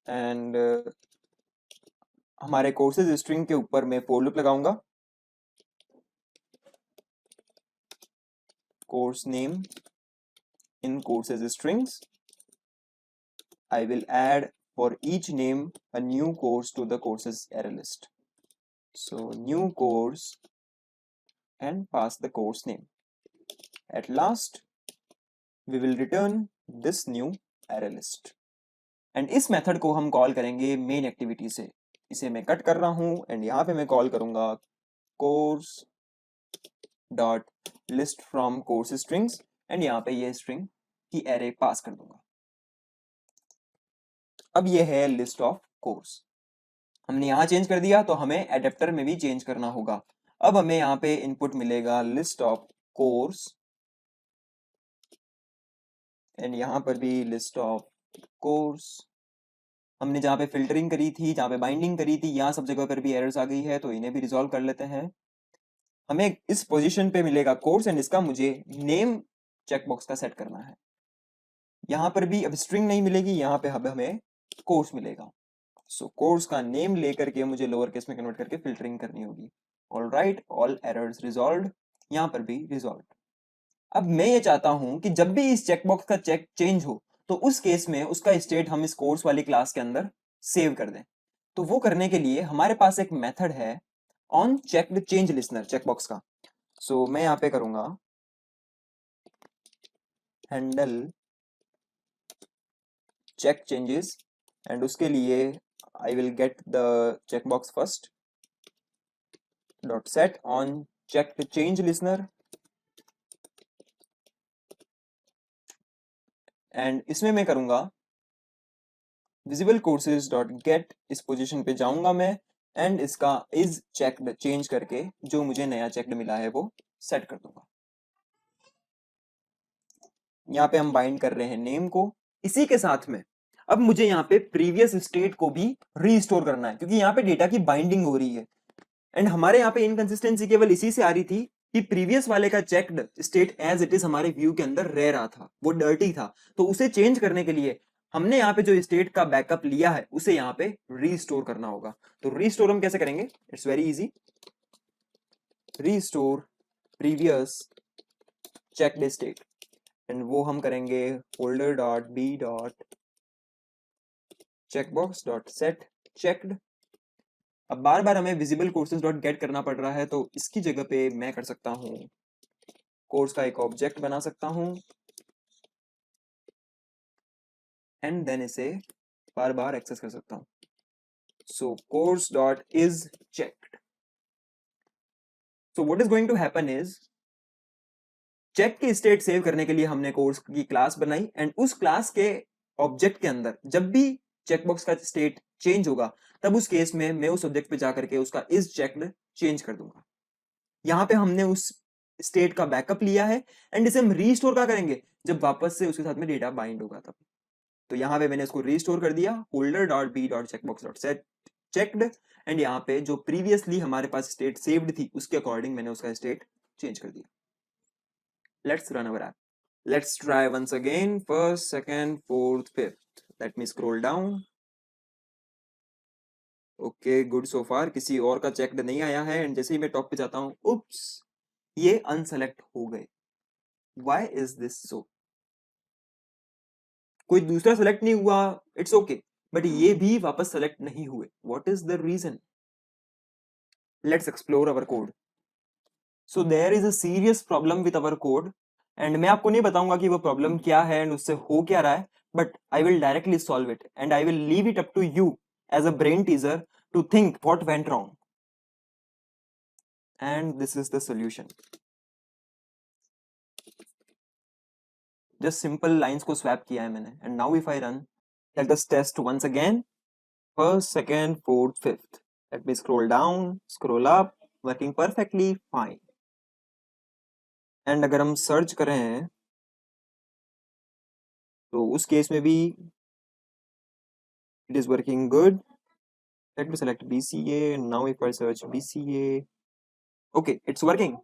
एंड हमारे कोर्सेज स्ट्रिंग के ऊपर मैं फॉर लूप लगाऊंगा। Course name in courses strings, I will add for each name a new course to the courses array list. So new course and pass the course name. At last, we will return this new array list. And इस method को हम call करेंगे main activity से। इसे मैं cut कर रहा हूं एंड यहाँ पे मैं कॉल करूंगा course dot list from course strings and यहाँ पे ये स्ट्रिंग की एरे पास कर दूंगा। अब ये है लिस्ट ऑफ कोर्स। हमने यहां चेंज कर दिया तो हमें एडेप्टर में भी चेंज करना होगा। अब हमें यहाँ पे इनपुट मिलेगा लिस्ट ऑफ कोर्स एंड यहाँ पर भी लिस्ट ऑफ कोर्स। हमने जहाँ पे फिल्टरिंग करी थी, जहाँ पे बाइंडिंग करी थी, यहाँ सब जगह पर भी एरर्स आ गई है, तो इन्हें भी रिजॉल्व कर लेते हैं। हमें इस पोजीशन पे मिलेगा कोर्स एंड इसका मुझे नेम चेकबॉक्स का सेट करना है। यहाँ पर भी अब स्ट्रिंग नहीं मिलेगी, यहाँ पे अब हमें कोर्स मिलेगा। सो कोर्स का नेम लेकर के मुझे लोअर केस में कन्वर्ट करके फिल्टरिंग करनी होगी। All right, all errors resolved, यहाँ पर भी रिजॉल्व। अब मैं ये चाहता हूं कि जब भी इस चेकबॉक्स का चेक चेंज हो तो उस केस में उसका स्टेट हम इस कोर्स वाली क्लास के अंदर सेव कर दें। तो वो करने के लिए हमारे पास एक मेथड है on checked change listener checkbox का। सो मैं यहाँ पे करूंगा हैंडल चेक चेंजेस एंड उसके लिए I will get the checkbox first dot set on checked change listener and इसमें मैं करूंगा visible courses dot get। इस पोजीशन पे जाऊंगा मैं एंड इसका is checked चेंज करके जो मुझे नया चेक्ड मिला है वो सेट कर दूंगा। यहाँ पे हम बाइंड कर रहे हैं नेम को। इसी के साथ में अब मुझे यहाँ पे प्रीवियस स्टेट को भी रीस्टोर करना है क्योंकि यहाँ पे डेटा की बाइंडिंग हो रही है एंड हमारे यहाँ पे इनकंसिस्टेंसी केवल इसी से आ रही थी कि प्रीवियस वाले का checked state as it is हमारे व्यू के अंदर रह रहा था, वो डर्टी था। तो उसे चेंज करने के लिए हमने यहाँ पे जो स्टेट का बैकअप लिया है उसे यहाँ पे रीस्टोर करना होगा। तो रीस्टोर हम कैसे करेंगे? It's very easy. Restore previous checked state and वो हम करेंगे folder dot B dot checkbox dot set checked. अब बार बार हमें विजिबल कोर्सेज डॉट गेट करना पड़ रहा है, तो इसकी जगह पे मैं कर सकता हूं कोर्स का एक ऑब्जेक्ट बना सकता हूं एंड देन इसे बार बार एक्सेस कर सकता हूं। So course dot is checked. So what is going to happen is check की स्टेट सेव करने के लिए हमने कोर्स की क्लास बनाई एंड उस क्लास के ऑब्जेक्ट के अंदर जब भी चेकबॉक्स का स्टेट चेंज होगा तब उस केस में मैं उस ऑब्जेक्ट पे जाकर के उसका इज चेक्ड चेंज कर दूंगा। यहाँ पे हमने उस स्टेट का बैकअप लिया है एंड इसे हम रीस्टोर क्या करेंगे जब वापस से उसके साथ में डेटा बाइंड होगा तब। तो यहाँ पे मैंने इसको रीस्टोर कर दिया holder dot B dot checkbox dot set checked and यहाँ पे जो प्रीवियसली हमारे पास स्टेट सेव्ड थी उसके अकॉर्डिंग मैंने उसका स्टेट चेंज कर दिया। Let's run our app. Let's try once again, first, second, fourth, fifth. Let me scroll down. Okay, good so far, किसी और का चेक्ड नहीं आया है। एंड जैसे ही मैं टॉप पे जाता हूँ, उप्स, ये अनसेलेक्ट हो गए। Why is this so? कोई दूसरा सेलेक्ट नहीं हुआ, इट्स ओके, बट ये भी वापस सेलेक्ट नहीं हुए। What is the reason? Let's explore our code. So there is a serious problem with our code, and मैं आपको नहीं बताऊंगा कि वो प्रॉब्लम क्या है एंड उससे हो क्या रहा है, but I will directly solve it and I will leave it up to you as a brain teaser to think what went wrong, and this is the solution. Just simple lines को swap किया है मैंने, and now if I run, let us test once again, first, second, fourth, fifth. Let me scroll down, scroll up, working perfectly fine. And अगर हम search करें तो उस case में भी it is working good. Let me select BCA. Now if I search BCA, okay, it's working.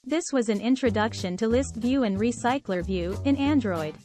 This was an introduction to List View and Recycler View in Android.